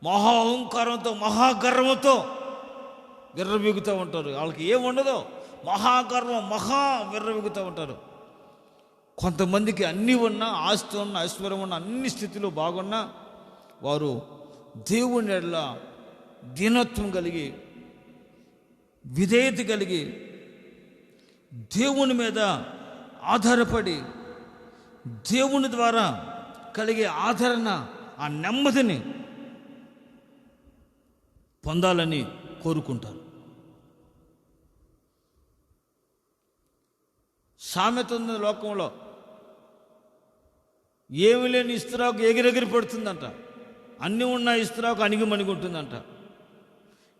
మహా అహంకారంతో మహాగర్వంతో విర్రవిగుతూ ఉంటారు. వాళ్ళకి ఏముండదో మహాగర్వం విర్రవిగుతూ ఉంటారు. కొంతమందికి అన్నీ ఉన్నా, ఆస్తి ఉన్న, ఐశ్వర్యం ఉన్న, అన్ని స్థితిలో బాగున్నా వారు దేవుని ఎడల దీనత్వం కలిగి విధేయత కలిగి దేవుని మీద ఆధారపడి దేవుని ద్వారా కలిగే ఆదరణ, ఆ నెమ్మదిని పొందాలని కోరుకుంటారు. సామెత ఉంది లోకంలో, ఏమి లేని ఇస్త్రాకు ఎగిరెగిరి పడుతుందంట, అన్నీ ఉన్న ఇస్త్రాకు అణిగి మణిగి ఉంటుందంట.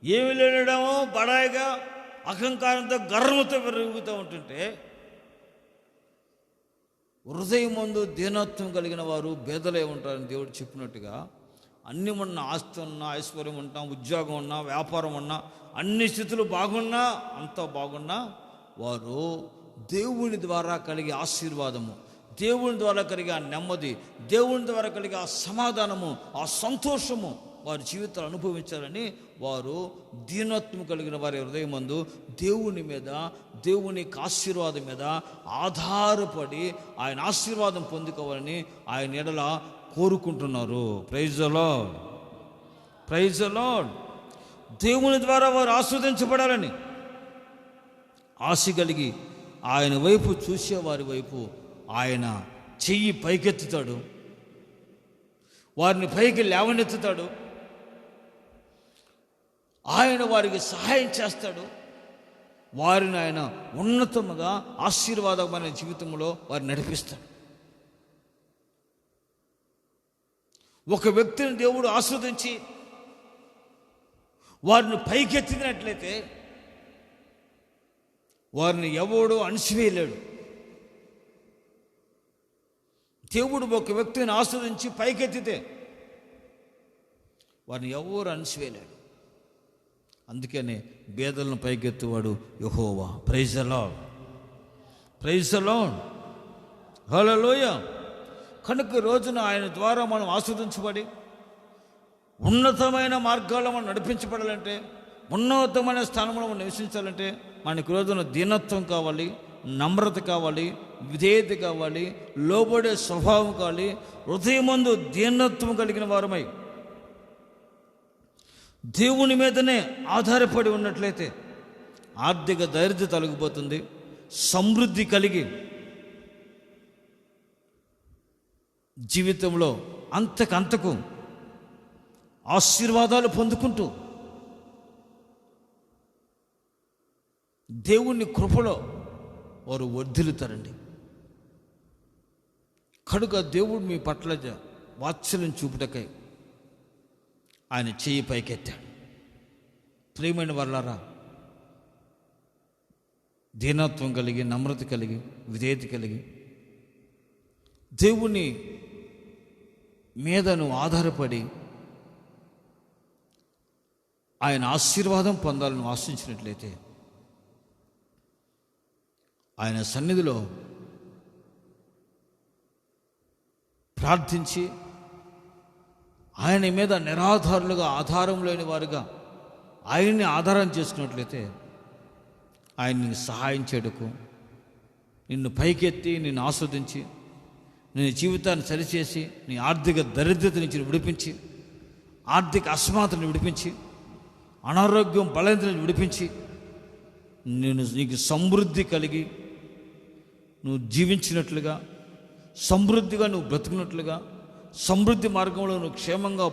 ఏమి లేడమో బడాయిగా అహంకారంతో గర్వంతో విరుగుతూ ఉంటుంటే, హృదయం ముందు దీనత్వం కలిగిన వారు బేదలే ఉంటారని దేవుడు చెప్పినట్టుగా, అన్నీ ఉన్న ఆస్తి ఉన్నా, ఐశ్వర్యం ఉన్నా, ఉద్యోగం ఉన్నా, వ్యాపారం ఉన్నా, అన్ని స్థితులు బాగున్నా, అంతా బాగున్నా వారు దేవుని ద్వారా కలిగే ఆశీర్వాదము, దేవుని ద్వారా కలిగే ఆ నెమ్మది, దేవుని ద్వారా కలిగే ఆ సమాధానము, ఆ సంతోషము వారి జీవితాలు అనుభవించాలని వారు దీనత్వం కలిగిన వారి హృదయమందు దేవుని మీద, దేవుని ఆశీర్వాదం మీద ఆధారపడి ఆయన ఆశీర్వాదం పొందుకోవాలని ఆయన ఎడల కోరుకుంటున్నారు. Praise the lord. Praise the lord. దేవుని ద్వారా వారు ఆస్వాదించబడాలని ఆశ కలిగి ఆయన వైపు చూసే వారి వైపు ఆయన చెయ్యి పైకెత్తుతాడు, వారిని పైకి లేవనెత్తుతాడు, ఆయన వారికి సహాయం చేస్తాడు, వారిని ఆయన ఉన్నతముగా ఆశీర్వాదమైన జీవితంలో వారిని నడిపిస్తాడు. ఒక వ్యక్తిని దేవుడు ఆస్వాదించి వారిని పైకెత్తినట్లయితే వారిని ఎవడో అణిసివేయలేడు. దేవుడు ఒక వ్యక్తిని ఆస్వాదించి పైకెత్తితే వారిని ఎవరు అణిసివేయలేడు. అందుకనే బేదలను పైకెత్తువాడు యెహోవా. Praise the lord. Praise the Lord. Hallelujah. కనుక ఈ రోజున ఆయన ద్వారా మనం ఆస్వాదించబడి ఉన్నతమైన మార్గాల్లో మనం నడిపించబడాలంటే, ఉన్నతమైన స్థానంలో మనం నివసించాలంటే మనకి రోజున దీనత్వం కావాలి, నమ్రత కావాలి, విధేయత కావాలి, లోబడే స్వభావం కావాలి. హృదయమందు దీనత్వం కలిగిన వారమై దేవుని మీదనే ఆధారపడి ఉన్నట్లయితే ఆర్థిక దరిద్రత తొలగిపోతుంది. సమృద్ధి కలిగి జీవితంలో అంతకంతకు ఆశీర్వాదాలు పొందుకుంటూ దేవుని కృపలో వారు వర్ధిల్లుతారండి. కనుక దేవుడు మీ పట్ల వాత్సల్యం చూపుటకై ఆయన చెయ్యి పైకెత్తాడు. ప్రియమైన వాళ్ళారా, దీనత్వం కలిగి, నమ్రత కలిగి, విధేయత కలిగి దేవుని మీద నువ్వు ఆధారపడి ఆయన ఆశీర్వాదం పొందాలని ఆశించినట్లయితే ఆయన సన్నిధిలో ప్రార్థించి ఆయన మీద నిరాధారులుగా, ఆధారం లేని వారుగా ఆయన్ని ఆధారం చేసుకున్నట్లయితే ఆయన నీకు సహాయం చేయడకు, నిన్ను పైకెత్తి, నిన్ను ఆస్వాదించి, నీ జీవితాన్ని సరిచేసి, నీ ఆర్థిక దరిద్రత నుంచి విడిపించి, ఆర్థిక అసమానతను విడిపించి, అనారోగ్యం బలహీనతను విడిపించి, నీకు సమృద్ధి కలిగి నువ్వు జీవించినట్లుగా, సమృద్ధిగా నువ్వు బ్రతుకున్నట్లుగా, సమృద్ధి మార్గంలో నువ్వు క్షేమంగా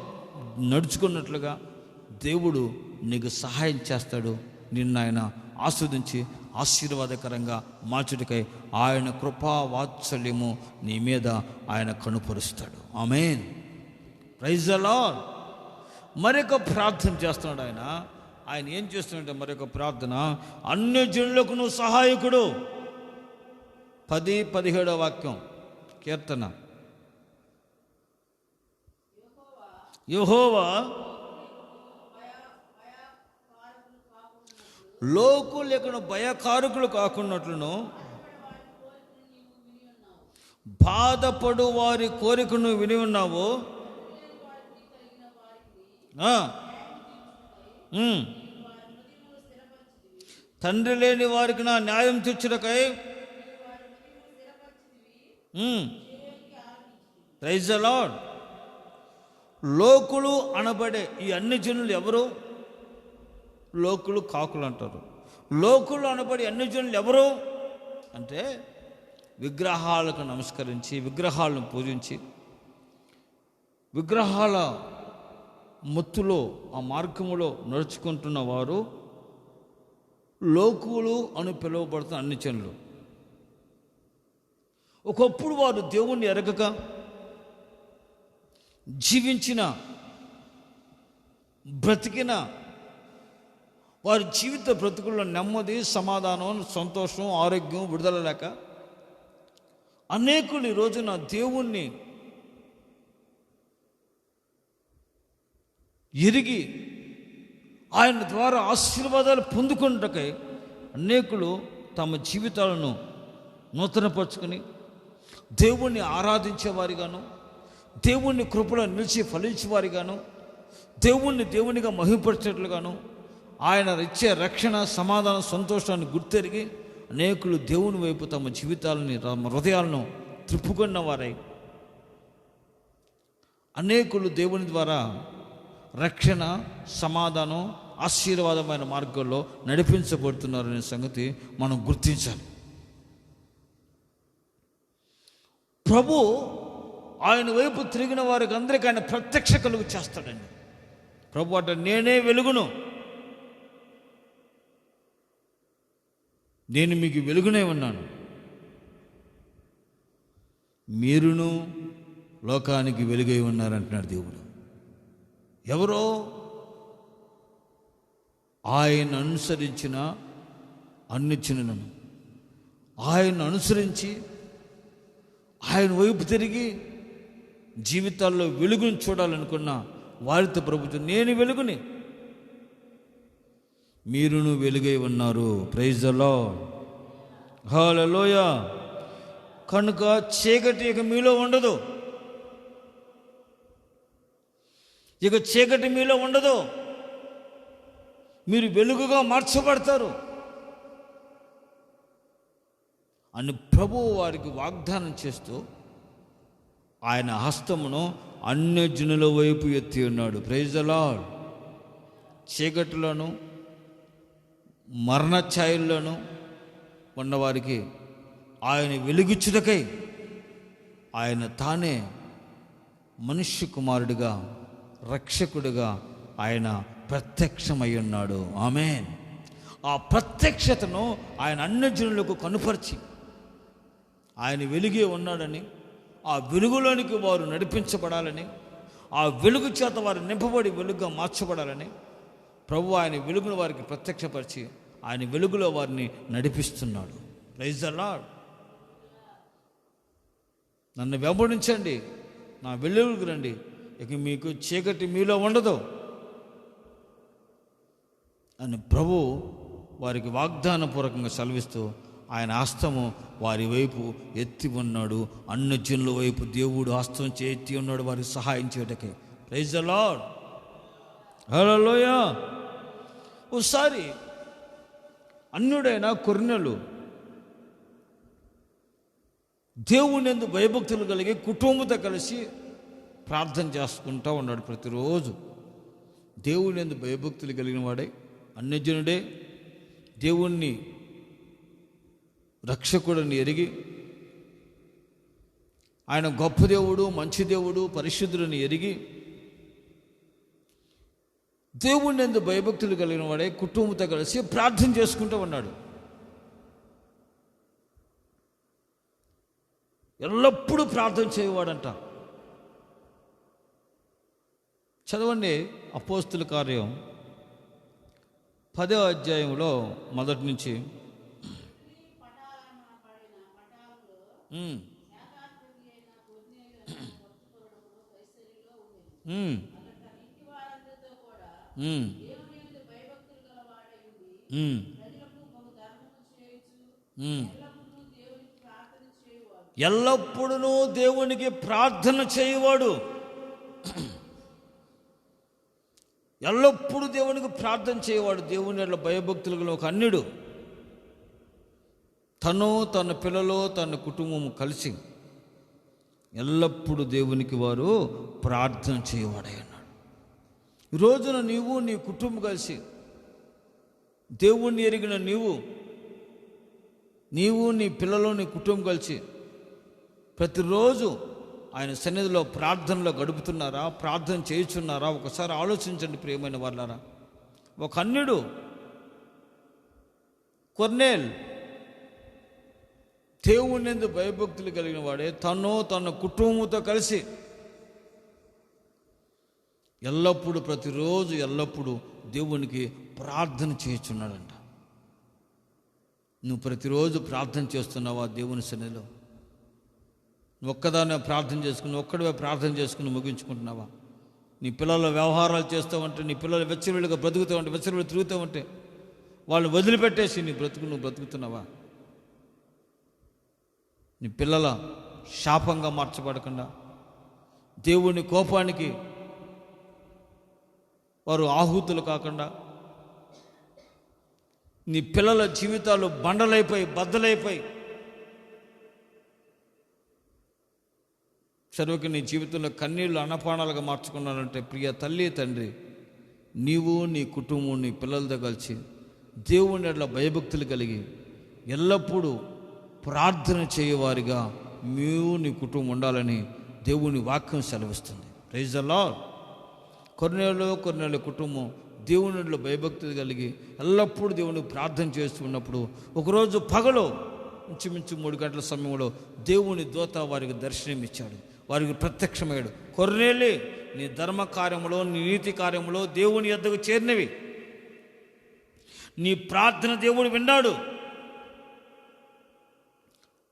నడుచుకున్నట్లుగా దేవుడు నీకు సహాయం చేస్తాడు. నిన్ను ఆయన ఆస్వాదించి ఆశీర్వాదకరంగా మార్చుటకై ఆయన కృపా వాత్సల్యము నీ మీద ఆయన కనుపరుస్తాడు. ఆమేన్. Praise the Lord. మరొక ప్రార్థన చేస్తున్నాడు ఆయన. ఆయన ఏం చేస్తున్నాడంటే మరొక ప్రార్థన, అన్యజనులకు నువ్వు సహాయకుడు. 10-17 వాక్యం కీర్తన. యెహోవా లోకులకు భయకారకులు కాకున్నట్లును, బాధపడు వారి కోరికను విని ఉన్నావు. తండ్రి లేని వారికి నా న్యాయం తీర్చుటకై. Praise the lord. లోకులు అనబడే ఈ అన్ని జనులు ఎవరు? లోకులు, కాకులు అంటారు. లోకులు అనబడి అన్ని జనులు ఎవరు అంటే విగ్రహాలకు నమస్కరించి, విగ్రహాలను పూజించి, విగ్రహాల మొత్తులో ఆ మార్గములో నడుచుకుంటున్న వారు లోకులు అని పిలువబడుతున్న అన్ని జనులు. ఒకప్పుడు వారు దేవుణ్ణి ఎరగక జీవించిన, బ్రతికిన వారి జీవిత బ్రతుకుల్లో నెమ్మది, సమాధానం, సంతోషం, ఆరోగ్యం, విడుదల లేక అనేకులు ఈ రోజున దేవుణ్ణి ఎరిగి ఆయన ద్వారా ఆశీర్వాదాలు పొందుకున్నటకై అనేకులు తమ జీవితాలను నూతనపరుచుకొని దేవుణ్ణి ఆరాధించేవారిగాను, దేవుణ్ణి కృపలో నిలిచి ఫలించేవారిగాను, దేవునిగా మహిమపరిచేట్లుగాను, ఆయన ఇచ్చే రక్షణ, సమాధానం, సంతోషాన్ని గుర్తెరిగి అనేకులు దేవుని వైపు తమ జీవితాలని, తమ హృదయాలను త్రిప్పుకున్న వారై అనేకులు దేవుని ద్వారా రక్షణ, సమాధానం, ఆశీర్వాదమైన మార్గంలో నడిపించబడుతున్నారనే సంగతి మనం గుర్తించాలి. ప్రభు ఆయన వైపు తిరిగిన వారికి అందరికీ ఆయన ప్రత్యక్ష కలుగు చేస్తాడండి. ప్రభు అంటే నేనే వెలుగును, నేను మీకు వెలుగునే ఉన్నాను, మీరును లోకానికి వెలుగై ఉన్నారంటున్నాడు దేవుడు. ఎవరో ఆయన అనుసరించిన అన్ని జనులను, ఆయన అనుసరించి ఆయన వైపు తిరిగి జీవితాల్లో వెలుగును చూడాలనుకున్న వారితో ప్రభుత్వం నేను వెలుగుని, మీరును వెలుగై ఉన్నారు. Praise the Lord. హల్లెలూయా. కనుక చీకటి ఇక మీలో ఉండదు. ఇక చీకటి మీలో ఉండదు. మీరు వెలుగుగా మార్చబడతారు అని ప్రభువు వారికి వాగ్దానం చేస్తూ ఆయన హస్తమును అన్యజనుల వైపు ఎత్తి ఉన్నాడు. Praise the lord. చీకటిలోను మరణ ఛాయల్లోనూ ఉన్నవారికి ఆయన వెలుగిచ్చుటకై ఆయన తానే మనుష్య కుమారుడిగా రక్షకుడిగా ఆయన ప్రత్యక్షమై ఉన్నాడు. ఆమేన్. ఆ ప్రత్యక్షతను ఆయన అన్యజనులకు కనుపరిచి ఆయన వెలుగే ఉన్నాడని, ఆ వెలుగులోనికి వారు నడిపించబడాలని, ఆ వెలుగు చేత వారు నింపబడి వెలుగుగా మార్చబడాలని ప్రభు ఆయన వెలుగును వారికి ప్రత్యక్షపరిచి ఆయన వెలుగులో వారిని నడిపిస్తున్నాడు. Praise the lord. నన్ను వెంబడించండి, నా వెలుగుకు రండి, ఇక మీకు చీకటి మీలో ఉండదు అని ప్రభు వారికి వాగ్దానపూర్వకంగా సెలవిస్తూ ఆయన హస్తము వారి వైపు ఎత్తి ఉన్నాడు. అన్యజనుల వైపు దేవుడు హస్తం ఎత్తి ఉన్నాడు వారికి సహాయం చేయటకే. Praise the Lord. హల్లెలూయా. ఒకసారి అన్యుడైన కొర్నేలు దేవుని యందు భయభక్తులు కలిగి కుటుంబంతో కలిసి ప్రార్థన చేసుకుంటూ ఉన్నాడు. ప్రతిరోజు దేవుని యందు భయభక్తులు కలిగిన వాడే, అన్యజనుడే, దేవుణ్ణి రక్షకుడిని ఎరిగి ఆయన గొప్ప దేవుడు, మంచి దేవుడు, పరిశుద్ధుడిని ఎరిగి దేవుని యందు భయభక్తులు కలిగిన వాడే కుటుంబంతో కలిసి ప్రార్థన చేసుకుంటూ ఉన్నాడు. ఎల్లప్పుడూ ప్రార్థన చేయవాడంట. చదవండి అపోస్తుల కార్యం 10వ అధ్యాయంలో మొదటి నుంచి. ఎల్లప్పుడూ దేవునికి ప్రార్థన చేయవాడు. ఎల్లప్పుడూ దేవునికి ప్రార్థన చేయవాడు. దేవుని ఎడల భయభక్తులు గల ఒక అన్యుడు తను, తన పిల్లలు, తన కుటుంబం కలిసి ఎల్లప్పుడూ దేవునికి వారు ప్రార్థన చేయవాడై అన్నాడు. ఈ రోజున నీవు, నీ కుటుంబం కలిసి దేవుణ్ణి ఎరిగిన నీవు, నీ పిల్లలు, నీ కుటుంబం కలిసి ప్రతిరోజు ఆయన సన్నిధిలో ప్రార్థనలో గడుపుతున్నారా? ప్రార్థన చేయుచున్నారా? ఒకసారి ఆలోచించండి ప్రియమైన వాళ్ళారా. ఒక అన్యుడు కొర్నేల్ దేవుని యందు భయభక్తులు కలిగిన వాడే, తను తన కుటుంబంతో కలిసి ఎల్లప్పుడూ ప్రతిరోజు ఎల్లప్పుడూ దేవునికి ప్రార్థన చేయుచున్నాడంట. నువ్వు ప్రతిరోజు ప్రార్థన చేస్తున్నావా దేవుని సన్నిధిలో? ఒక్కదానే ప్రార్థన చేసుకుని, ఒక్కడివే ప్రార్థన చేసుకుని ముగించుకుంటున్నావా? నీ పిల్లల వ్యవహారాలు చేస్తావంటే, నీ పిల్లలు వెచ్చరివిడిగా బ్రతుకుతావంటే, వెచ్చరివిడి తిరుగుతావంటే వాళ్ళు వదిలిపెట్టేసి నీ బ్రతుకు నువ్వు బ్రతుకుతున్నావా? నీ పిల్లల శాపంగా మార్చబడకుండా, దేవుని కోపానికి వారు ఆహుతులు కాకుండా, నీ పిల్లల జీవితాలు బండలైపోయి బద్దలైపోయి సర్వకి నీ జీవితంలో కన్నీళ్ళు అన్నపానాలుగా మార్చుకున్నానంటే, ప్రియ తల్లి, తండ్రి, నీవు, నీ కుటుంబం, నీ పిల్లలతో కలిసి దేవుని ఎడల భయభక్తులు కలిగి ఎల్లప్పుడూ ప్రార్థన చేయవారిగా నీవు, నీ కుటుంబం ఉండాలని దేవుని వాక్యం సెలవిస్తుంది. Praise the lord. కొర్నేలు కుటుంబం దేవుని ఎడల భయభక్తులు కలిగి ఎల్లప్పుడూ దేవునికి ప్రార్థన చేస్తూ ఉన్నప్పుడు ఒకరోజు పగలు ఇంచుమించు 3 గంటల సమయంలో దేవుని దూత వారికి దర్శనం ఇచ్చాడు. వారికి ప్రత్యక్షమయ్యాడు. కొర్నేలే, నీ ధర్మ కార్యములో, నీ నీతి కార్యములో దేవుని యొద్దకు చేరినవి. నీ ప్రార్థన దేవుడు విన్నాడు.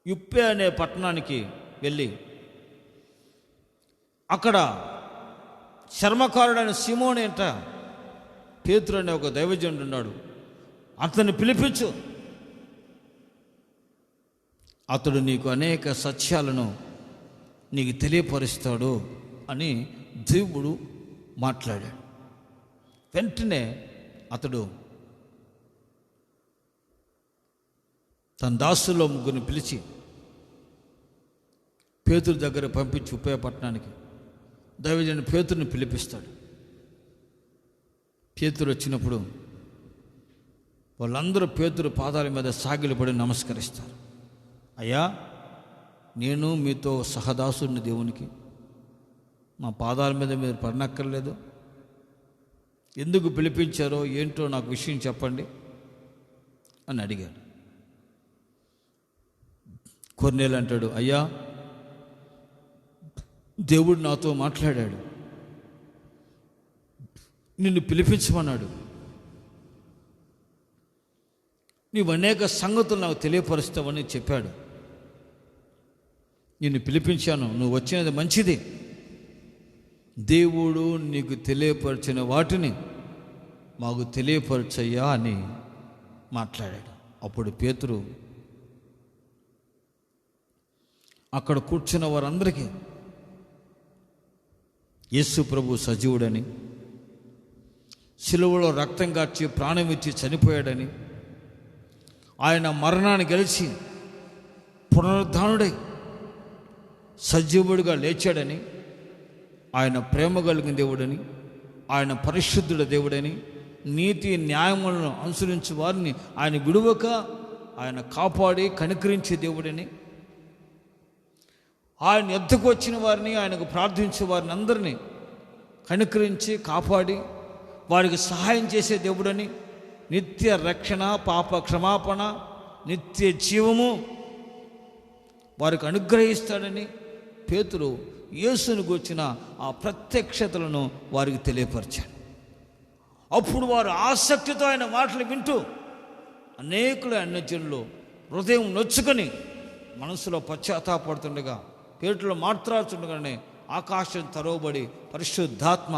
యుప్పే అనే పట్టణానికి వెళ్ళి అక్కడ చర్మకారుడైన సీమోను అంట పేతురు అనే ఒక దైవజనుడు ఉన్నాడు. అతన్ని పిలిపించు, అతడు నీకు అనేక సత్యాలను నీకు తెలియపరుస్తాడు అని దేవుడు మాట్లాడాడు. వెంటనే అతడు తన దాసుల్లో ముగ్గురిని పిలిచి పేతురు దగ్గర పంపించి ఉపయోగపట్టడానికి దైవజనుడు పేతురుని పిలిపిస్తాడు. పేతురు వచ్చినప్పుడు వాళ్ళందరూ పేతురు పాదాల మీద సాగిలపడి నమస్కరిస్తారు. అయ్యా, నేను మీతో సహదాసుడిని దేవునికి, మా పాదాల మీద మీరు పడనక్కర్లేదు. ఎందుకు పిలిపించారో ఏంటో నాకు విషయం చెప్పండి అని అడిగాడు. కొర్నేలు అంటాడు, అయ్యా, దేవుడు నాతో మాట్లాడాడు, నిన్ను పిలిపించమన్నాడు. నీవు అనేక సంగతులు నాకు తెలియపరుస్తావని చెప్పాడు. నిన్ను పిలిపించాను, నువ్వు వచ్చినది మంచిది. దేవుడు నీకు తెలియపరిచిన వాటిని మాకు తెలియపరచయ్యా అని మాట్లాడాడు. అప్పుడు పేతురు అక్కడ కూర్చున్న వారందరికీ యేసు ప్రభు సజీవుడని, శిలువలో రక్తం కార్చి ప్రాణం ఇచ్చి చనిపోయాడని, ఆయన మరణాన్ని గెలిచి పునరుద్ధానుడై సజీవుడిగా లేచాడని, ఆయన ప్రేమ కలిగిన దేవుడని, ఆయన పరిశుద్ధుడ దేవుడని, నీతి న్యాయములను అనుసరించే వారిని ఆయన విడువక ఆయన కాపాడి కనికరించే దేవుడని, ఆయన ఎద్దకు వచ్చిన వారిని, ఆయనకు ప్రార్థించే వారిని అందరినీ కనికరించి కాపాడి వారికి సహాయం చేసే దేవుడని, నిత్య రక్షణ, పాప క్షమాపణ, నిత్య జీవము వారికి అనుగ్రహిస్తాడని పేతురు యేసుని గూర్చిన ఆ ప్రత్యక్షతలను వారికి తెలియపరిచాడు. అప్పుడు వారు ఆసక్తితో ఆయన మాటలు వింటూ అనేకులు అన్యజనులు హృదయం నొచ్చుకొని మనసులో పశ్చాత్తాపడుతుండగా, పేతురు మాట్లాడుతుండగానే ఆకాశం తెరవబడి పరిశుద్ధాత్మ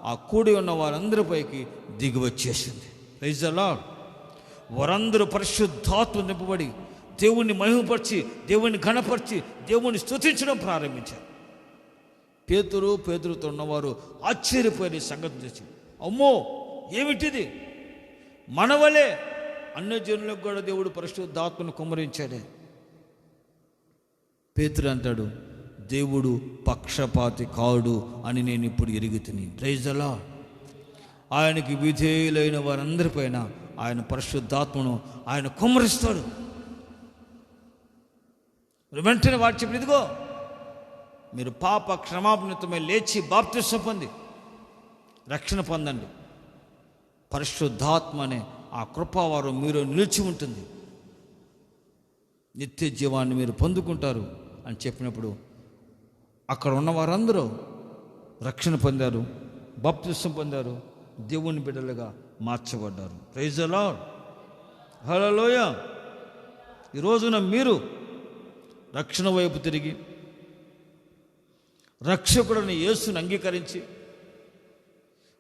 ఆ కూడి ఉన్న వారందరిపైకి దిగి వచ్చేసింది. Praise the lord. వారందరూ పరిశుద్ధాత్మ నింపబడి దేవుణ్ణి మహిమపరిచి, దేవుణ్ణి ఘనపరిచి, దేవుణ్ణి స్తుతించడం ప్రారంభించారు. పేతురుతో ఉన్నవారు ఆశ్చర్యపోయిన సంగతి చేసి, అమ్మో ఏమిటిది, మనవలే అన్యజనులకు కూడా దేవుడు పరిశుద్ధాత్మను కుమ్మరించాడే. పేతురు అంటాడు, దేవుడు పక్షపాతి కాడు అని నేను ఇప్పుడు ఎరుగుతిని. Praise the lord. ఆయనకి విధేయులైన వారందరిపైన ఆయన పరిశుద్ధాత్మను ఆయన కుమ్మరిస్తాడు. వెంటనే వాడు చెప్పిన, ఇదిగో మీరు పాప క్షమాపణతమై లేచి బాప్తిసం పొంది రక్షణ పొందండి. పరిశుద్ధాత్మ అనే ఆ కృపావారు మీరు నిలిచి ఉంటుంది, నిత్య జీవాన్ని మీరు పొందుకుంటారు అని చెప్పినప్పుడు అక్కడ ఉన్న వారందరూ రక్షణ పొందారు, బాప్తిసం పొందారు, దేవుని బిడ్డలుగా మార్చబడ్డారు. Praise the Lord. హల్లెలూయా. ఈ రోజున మీరు రక్షణ వైపు తిరిగి రక్షకుడిని యేసుని అంగీకరించి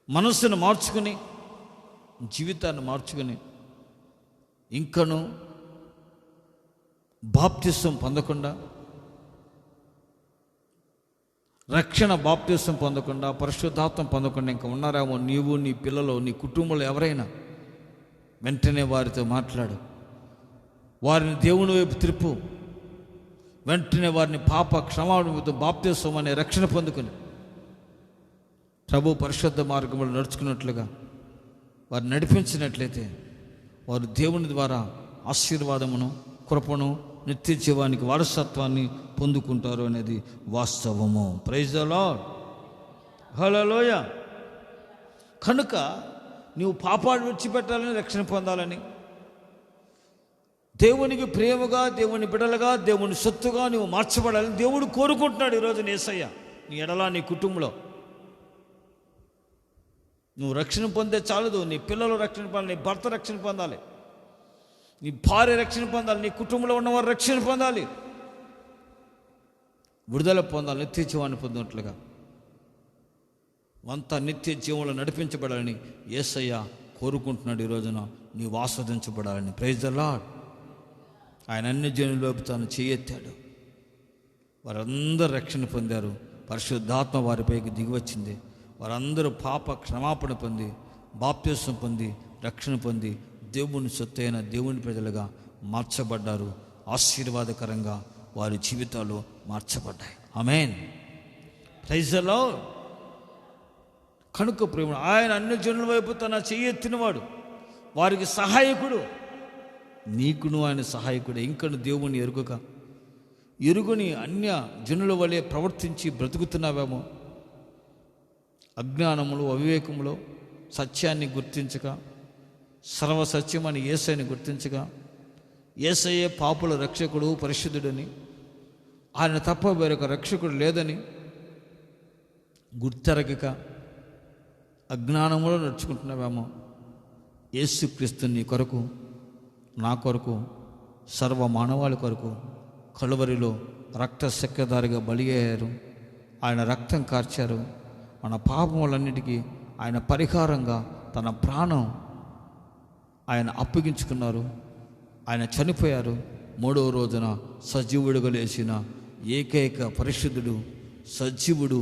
మనస్సును మార్చుకుని జీవితాన్ని మార్చుకుని ఇంకను బాప్తిసం పొందకుండా, రక్షణ బాప్తిసం పొందకుండా, పరిశుద్ధాత్మ పొందకుండా ఇంకా ఉన్నారేమో నీవు, నీ పిల్లలు, నీ కుటుంబంలో ఎవరైనా, వెంటనే వారితో మాట్లాడు, వారిని దేవుని వైపు తిరుపు. వెంటనే వారిని పాప క్షమాపణతో బాప్తిసం అనే రక్షణ పొందుకుని ప్రభు పరిశుద్ధ మార్గంలో నడుచుకున్నట్లుగా వారు నడిపించినట్లయితే వారు దేవుని ద్వారా ఆశీర్వాదమును, కృపను, నిత్య జీవానికి వారసత్వాన్ని పొందుకుంటారు అనేది వాస్తవము. Praise the Lord. హల్లెలూయా. కనుక నీవు పాపాలు విడిచిపెట్టాలని, రక్షణ పొందాలని, దేవునికి ప్రేమగా, దేవుని బిడలుగా, దేవుని సొత్తుగా నువ్వు మార్చబడాలని దేవుడు కోరుకుంటున్నాడు ఈరోజు. యేసయ్య నీ ఎడలా, నీ కుటుంబంలో నువ్వు రక్షణ పొందే చాలదు, నీ పిల్లలు రక్షణ పొందాలి, నీ భర్త రక్షణ పొందాలి, నీ భార్య రక్షణ పొందాలి, నీ కుటుంబంలో ఉన్నవారు రక్షణ పొందాలి, విడుదల పొందాలి, నిత్య జీవాన్ని పొందినట్లుగా అంతా నిత్య జీవంలో నడిపించబడాలని యేసయ్య కోరుకుంటున్నాడు. ఈ రోజున నీవు ఆస్వాదించబడాలని. Praise the lord. ఆయన అన్ని జనుల వైపు తాను చేయెత్తాడు. వారందరూ రక్షణ పొందారు. పరిశుద్ధాత్మ వారిపైకి దిగివచ్చింది. వారందరూ పాప క్షమాపణ పొంది, బాప్తిస్మం పొంది, రక్షణ పొంది దేవుని సొత్తైన దేవుని ప్రజలుగా మార్చబడ్డారు. ఆశీర్వాదకరంగా వారి జీవితాలు మార్చబడ్డాయి. ఆమేన్. Praise the Lord. కనుక ప్రేమ, ఆయన అన్ని జనుల వైపు తన చెయ్యెత్తినవాడు, వారికి సహాయకుడు. నీకును ఆయన సహాయకుడే. ఇంకను దేవుని ఎరుగుని అన్య జనుల వలె ప్రవర్తించి బ్రతుకుతున్నావేమో. అజ్ఞానములో, అవివేకములో సత్యాన్ని గుర్తించక, సర్వసత్యమని యేసయ్యని గుర్తించక, యేసయ్యే పాపుల రక్షకుడు, పరిశుద్ధుడని, ఆయన తప్ప వేరొక రక్షకుడు లేదని గుర్తెరగక అజ్ఞానములో నడుచుకుంటున్నావేమో. యేసుక్రీస్తు నీ కొరకు, నా కొరకు, సర్వ మానవాళి కొరకు కలువరిలో రక్త చక్రధారిగా బలి అయ్యారు. ఆయన రక్తం కార్చారు. మన పాపములన్నిటికీ ఆయన పరిహారంగా తన ప్రాణం ఆయన అప్పగించుకున్నారు. ఆయన చనిపోయారు. మూడవ రోజున సజీవుడుగా లేచిన ఏకైక పరిశుద్ధుడు, సజీవుడు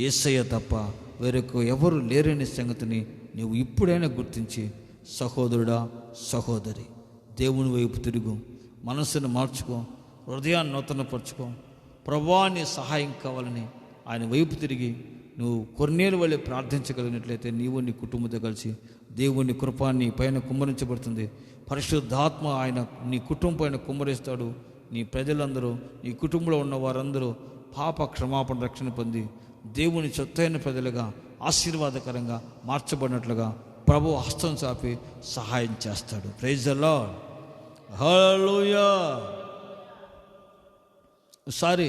యేసయ్య తప్ప వేరొక ఎవరు లేరని సంగతిని నీవు ఇప్పుడైనా గుర్తించి, సహోదరుడా, సహోదరి, దేవుని వైపు తిరుగు. మనసును మార్చుకో, హృదయాన్ని నూతనపరచుకో. ప్రభువా నీ సహాయం కావాలని ఆయన వైపు తిరిగి నువ్వు కొన్నేళ్ళ వల్లే ప్రార్థించగలిగినట్లయితే నీవు నీ కుటుంబంతో కలిసి దేవుని కృప నీ పైన కుమ్మరించబడుతుంది. పరిశుద్ధాత్మ ఆయన నీ కుటుంబం పైన కుమ్మరిస్తాడు. నీ ప్రజలందరూ, నీ కుటుంబంలో ఉన్న వారందరూ పాప క్షమాపణ రక్షణ పొంది దేవుని చొత్తైన ప్రజలుగా ఆశీర్వాదకరంగా మార్చబడినట్లుగా ప్రభు హస్తం చాపి సహాయం చేస్తాడు. Praise the Lord. హల్లెలూయా. ఒకసారి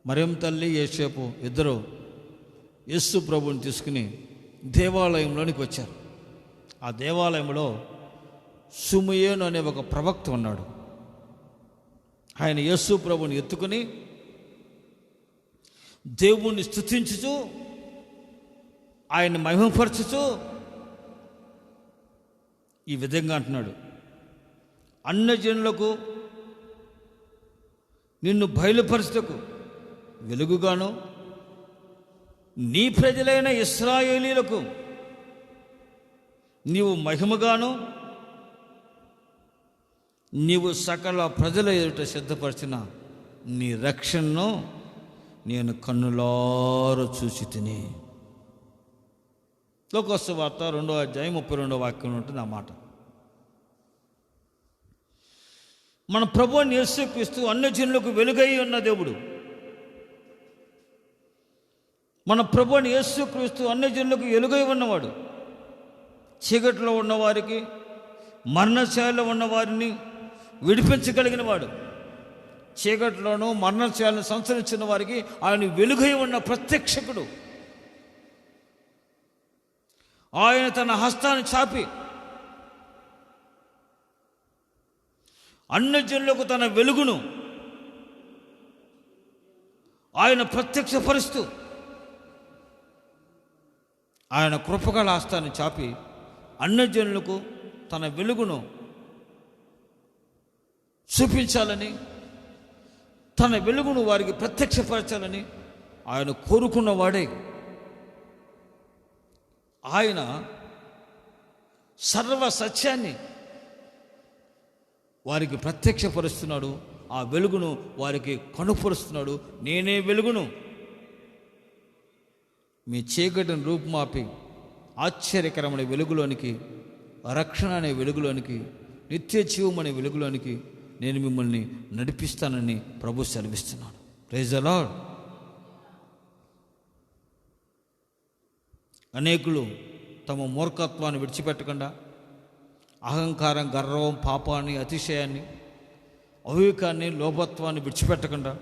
మరియమ్మ తల్లి, యోసేపు ఇద్దరు యేసు ప్రభువుని తీసుకుని దేవాలయంలోనికి వచ్చారు. ఆ దేవాలయంలో సుమయేను అనే ఒక ప్రవక్త ఉన్నాడు. ఆయన యేసు ప్రభువుని ఎత్తుకుని దేవుణ్ణి స్తుతించుచు, ఆయన్ని మహిమపరచుచు ఈ విధంగా అంటున్నాడు: అన్యజనులకు నిన్ను బయలుపరచుటకు వెలుగుగాను, నీ ప్రజలైన ఇశ్రాయేలీయులకు నీవు మహిమగాను, నీవు సకల ప్రజల ఎదుట సిద్ధపరిచిన నీ రక్షణను నేను కన్నులారా చూసి తిని. లోకాసు వార్త 2వ అధ్యాయం 32వ వాక్యం ఉంటుంది ఆ మాట. మన ప్రభువుని యేసుక్రీస్తు అన్యజనులకు వెలుగై ఉన్న దేవుడు. మన ప్రభువుని యేసుక్రీస్తు అన్యజనులకు వెలుగై ఉన్నవాడు. చీకటిలో ఉన్నవారికి, మరణశాలలో ఉన్నవారిని విడిపించగలిగిన వాడు. చీకటిలోనూ మరణశాలను సంచరించిన వారికి ఆయన వెలుగై ఉన్న ప్రత్యక్షకుడు. ఆయన తన హస్తాన్ని చాపి అన్యజనులకు తన వెలుగును ఆయన ప్రత్యక్షపరుస్తూ, ఆయన కృపగల హస్తాన్ని చాపి అన్యజనులకు తన వెలుగును చూపించాలని, తన వెలుగును వారికి ప్రత్యక్షపరచాలని ఆయన కోరుకున్నవాడే. ఆయన సర్వ సత్యాన్ని వారికి ప్రత్యక్షపరుస్తున్నాడు. ఆ వెలుగును వారికి కనుపరుస్తున్నాడు. నేనే వెలుగును, మీ చీకటిని రూపుమాపి ఆశ్చర్యకరమైన వెలుగులోనికి, రక్షణ అనే వెలుగులోనికి, నిత్య జీవం అనే వెలుగులోనికి నేను మిమ్మల్ని నడిపిస్తానని ప్రభు సెలవిస్తున్నాడు. Praise the lord. అనేకులు తమ మూర్ఖత్వాన్ని విడిచిపెట్టకుండా, అహంకారం, గర్వం, పాపాన్ని, అతిశయాన్ని, అవివేకాన్ని, లోభత్వాన్ని విడిచిపెట్టకుండా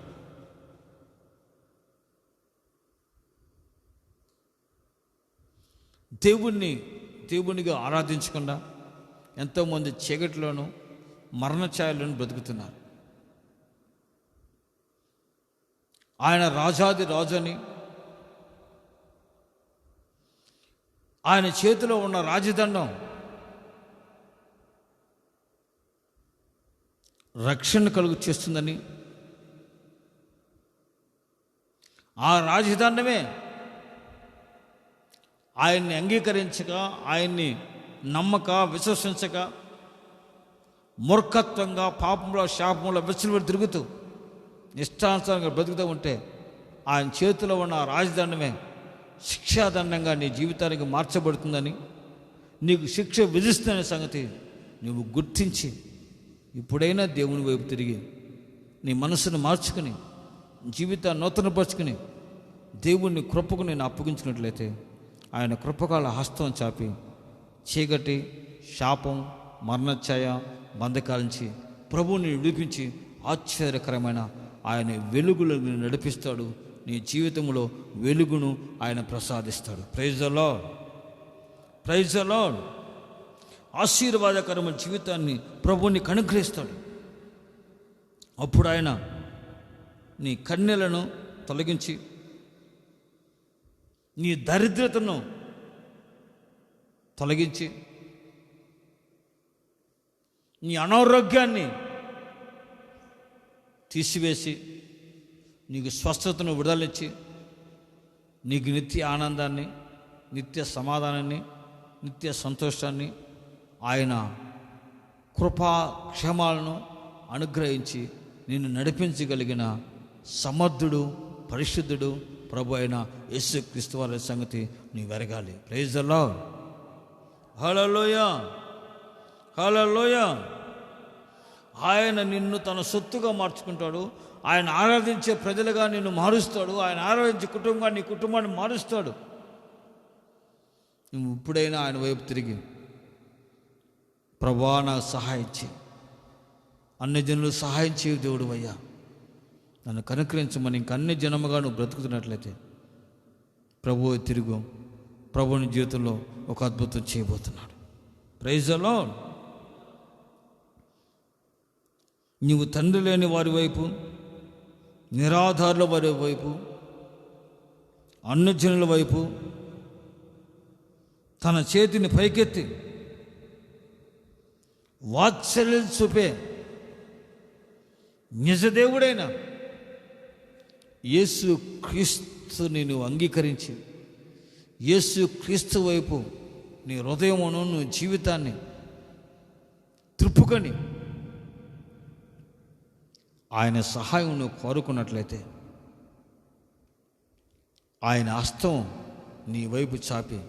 దేవునిగా ఆరాధించకుండా ఎంతోమంది చీకటిలోనూ మరణఛాయలను బ్రతుకుతున్నారు. ఆయన రాజాది రాజని, ఆయన చేతిలో ఉన్న రాజదండం రక్షణ కలుగు చేస్తుందని, ఆ రాజధానమే ఆయన్ని అంగీకరించక, ఆయన్ని నమ్మక, విశ్వసించక, మూర్ఖత్వంగా పాపంలో శాపంలో విచ్చలవిడి తిరుగుతూ ఇష్టానుసారంగా బ్రతుకుతూ ఉంటే ఆయన చేతిలో ఉన్న రాజదండమే శిక్షాదండంగా నీ జీవితానికి మార్చబడుతుందని, నీకు శిక్ష విధిస్తున్న సంగతి నువ్వు గుర్తించి ఇప్పుడైనా దేవుని వైపు తిరిగి నీ మనసును మార్చుకుని జీవితాన్ని నూతనపరుచుకుని దేవుని కృపకు నేను అప్పగించినట్లయితే ఆయన కృపకాల హస్తం చాపి చీకటి, శాపం, మరణఛాయ, బంధకాల నుంచి ప్రభువుని విడిపించి ఆశ్చర్యకరమైన ఆయన వెలుగులను నడిపిస్తాడు. నీ జీవితంలో వెలుగును ఆయన ప్రసాదిస్తాడు. Praise the lord, praise the Lord. ఆశీర్వాదకరమైన జీవితాన్ని ప్రభువుని అనుగ్రహిస్తాడు. అప్పుడు ఆయన నీ కన్నెలను తొలగించి నీ దరిద్రతను తొలగించి నీ అనారోగ్యాన్ని తీసివేసి నీకు స్వస్థతను విడుదలిచ్చి నీకు నిత్య ఆనందాన్ని, నిత్య సమాధానాన్ని, నిత్య సంతోషాన్ని, ఆయన కృపా క్షేమాలను అనుగ్రహించి నిన్ను నడిపించగలిగిన సమర్థుడు, పరిశుద్ధుడు ప్రభు అయిన యేసుక్రీస్తు వారి సంగతి నీవు ఎరగాలి. Praise the Lord. Hallelujah, hallelujah. ఆయన నిన్ను తన సొత్తుగా మార్చుకుంటాడు. ఆయన ఆరాధించే ప్రజలుగా నిన్ను మారుస్తాడు. ఆయన ఆరాధించే కుటుంబాన్ని, నీ కుటుంబాన్ని మారుస్తాడు. నువ్వు ఇప్పుడైనా ఆయన వైపు తిరిగి ప్రభువా నాకు సహాయం చేయి, అన్ని జనులు సహాయం చేయు దేవుడు అయ్యా, నన్ను కనుకరించమని ఇంక అన్ని జనముగా నువ్వు బ్రతుకుతున్నట్లయితే ప్రభువు తిరుగు ప్రభుని జీవితంలో ఒక అద్భుతం చేయబోతున్నాడు. Praise the lord. నీవు తండ్రి లేని వారి వైపు, నిరాధారుల వారి వైపు, అన్యజనుల వైపు తన చేతిని పైకెత్తి వాత్సల్యం చూపే నిజదేవుడైన యేసు క్రీస్తుని నువ్వు అంగీకరించి యేసు క్రీస్తు వైపు నీ హృదయమును, నీ జీవితాన్ని త్రిప్పుకొని ఆయన సహాయం నువ్వు కోరుకున్నట్లయితే ఆయన హస్తం నీ వైపు చాపి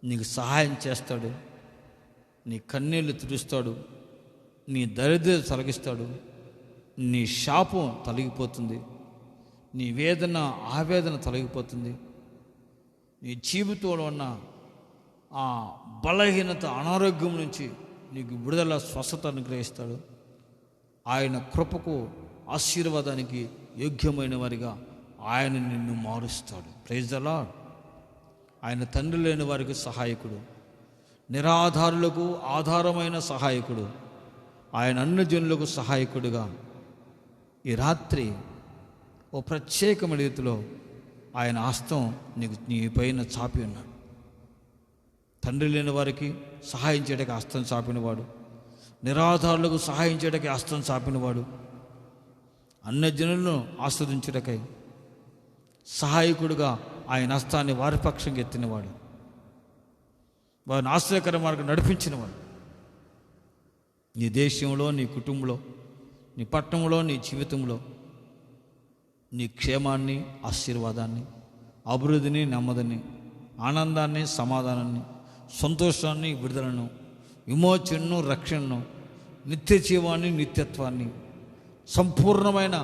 నీకు సహాయం చేస్తాడు. నీ కన్నీళ్లు తుడుస్తాడు, నీ దరిద్రత తొలగిస్తాడు, నీ శాపం తొలగిపోతుంది, నీ వేదన, ఆవేదన తొలగిపోతుంది, నీ జీవితంలో ఉన్న ఆ బలహీనత, అనారోగ్యం నుంచి నీకు విడుదల, స్వస్థత అనుగ్రహిస్తాడు. ఆయన కృపకు, ఆశీర్వాదానికి యోగ్యమైన వారిగా ఆయన నిన్ను మారుస్తాడు. Praise the lord. ఆయన తండ్రి లేని వారికి సహాయకుడు, నిరాధారులకు ఆధారమైన సహాయకుడు, ఆయన అన్ని జనులకు సహాయకుడుగా ఈ రాత్రి ఓ ప్రత్యేకమైన రీతిలో ఆయన హస్తం నీ పైన చాపి ఉన్నాడు. తండ్రి లేని వారికి సహాయం చేయడానికి హస్తం చాపినవాడు, నిరాధారులకు సహాయం చేయడానికి హస్తం చాపినవాడు, అన్ని జనులను ఆస్వాదించడానికై సహాయకుడుగా ఆయన హస్తాన్ని వారి పక్షంగా ఎత్తినవాడు, వారిని ఆశ్చర్యకర మార్గం నడిపించినవాడు. నీ దేశంలో, నీ కుటుంబంలో, నీ పట్టణంలో, నీ జీవితంలో నీ క్షేమాన్ని, ఆశీర్వాదాన్ని, అభివృద్ధిని, నెమ్మదిని, ఆనందాన్ని, సమాధానాన్ని, సంతోషాన్ని, విడుదలను, విమోచనను, రక్షణను, నిత్య జీవాన్ని, నిత్యత్వాన్ని, సంపూర్ణమైన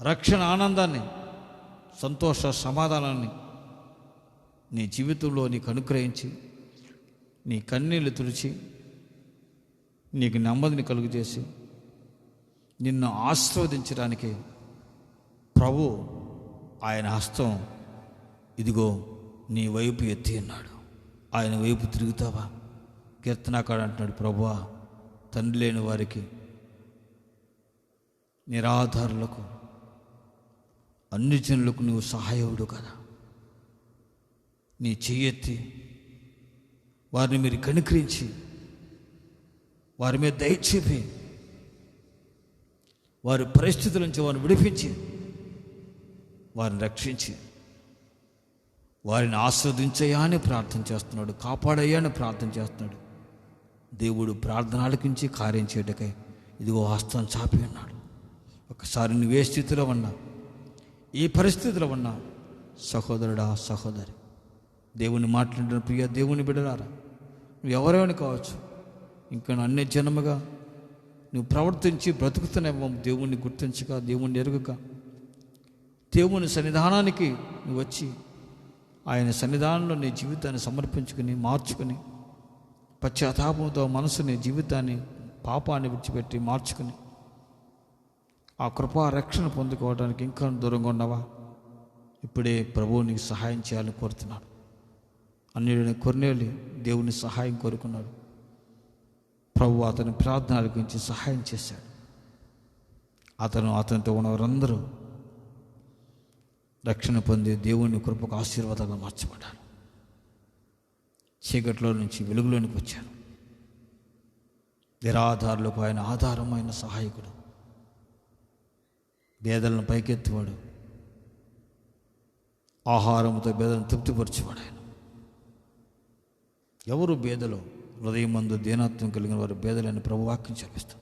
రక్షణ, ఆనందాన్ని, సంతోష సమాధానాన్ని నీ జీవితంలో నీకు అనుగ్రహించి నీ కన్నీళ్లు తుడిచి నీకు నెమ్మదిని కలుగజేసి నిన్ను ఆశీర్వదించడానికి ప్రభు ఆయన హస్తం ఇదిగో నీ వైపు ఎత్తి ఉన్నాడు. ఆయన వైపు తిరుగుతావా? కీర్తనాకాడు అంటున్నాడు, ప్రభువా తండ్రి లేని వారికి, నిరాధారులకు, అన్ని జనులకు నువ్వు సహాయకుడు కదా. నీ చెయ్యెత్తి వారిని మీరు కనికరించి వారి మీద దయచేపి వారి పరిస్థితుల నుంచి వారిని విడిపించి, వారిని రక్షించి, వారిని ఆస్వాదించయ్యా అని ప్రార్థన చేస్తున్నాడు, కాపాడయ్యా అని ప్రార్థన చేస్తున్నాడు. దేవుడు ప్రార్థన ఆలకించి కార్యం చేయటకై ఇదిగో హస్తం చాపి ఉన్నాడు. ఒకసారి నువ్వే స్థితిలో ఉన్నా, ఏ పరిస్థితిలో ఉన్నా, సహోదరుడా, సహోదరి, దేవుని మాట్లాడిన ప్రియ దేవుని బిడ్డలారా, నువ్వు ఎవరైనా కావచ్చు, ఇంకా అన్య జన్మగా నువ్వు ప్రవర్తించి బ్రతుకుతున్నావేమో దేవుణ్ణి గుర్తించక, దేవుణ్ణి ఎరుగక, దేవుని సన్నిధానానికి నువ్వు వచ్చి ఆయన సన్నిధానంలో నీ జీవితాన్ని సమర్పించుకుని మార్చుకుని, పశ్చాత్తాపంతో మనసుని, జీవితాన్ని, పాపాన్ని విడిచిపెట్టి మార్చుకుని ఆ కృపా రక్షణ పొందుకోవడానికి ఇంకా దూరంగా ఉన్నావా? ఇప్పుడే ప్రభువు నీకు సహాయం చేయాలని కోరుతున్నాడు. అన్యుడైన కొర్నేలి దేవుని సహాయం కోరుకున్నాడు. ప్రభు అతని ప్రార్థనల గురించి సహాయం చేశాడు. అతనితో ఉన్న వారందరూ రక్షణ పొంది దేవుని కృపకు ఆశీర్వాదంగా మార్చబడ్డారు. చీకట్లో నుంచి వెలుగులోనికి వచ్చారు. నిరాధారులకు ఆయన ఆధారమైన సహాయకుడు, బేదలను పైకెత్తువాడు, ఆహారంతో బేదలను తృప్తిపరిచేవాడు ఆయన. ఎవరు బేదలో? హృదయమందు దీనత్వం కలిగిన వారు బేదలని ప్రభు వాక్యం చదివిస్తాం.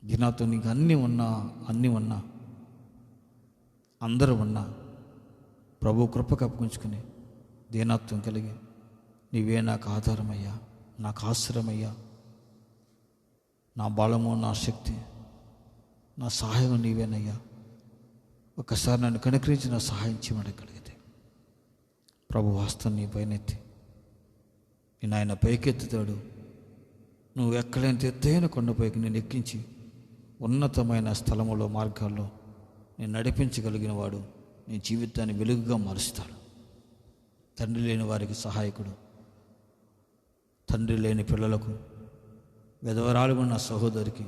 దీనత్వం నీకు అన్నీ ఉన్నా అందరూ ఉన్నా ప్రభు కృప కప్పుకుంచుకుని దీనత్వం కలిగి, నీవే నాకు ఆధారమయ్యా, నాకు ఆశ్రమయ్యా, నా బలము, నా శక్తి, నా సహాయం నీవేనయ్యా, ఒక్కసారి నన్ను కనుకరించి నా సహాయం చేయమనగలిగితే ప్రభు హస్తం నీ పైనెత్తి నేను ఆయన పైకెత్తుతాడు. నువ్వు ఎక్కడైనా ఎత్తైన కొండపైకి నేను ఎక్కించి ఉన్నతమైన స్థలములో, మార్గాల్లో నేను నడిపించగలిగిన వాడు నీ జీవితాన్ని వెలుగుగా మారుస్తాడు. తండ్రి లేని వారికి సహాయకుడు, తండ్రి లేని పిల్లలకు, విధవరాలు ఉన్న సహోదరికి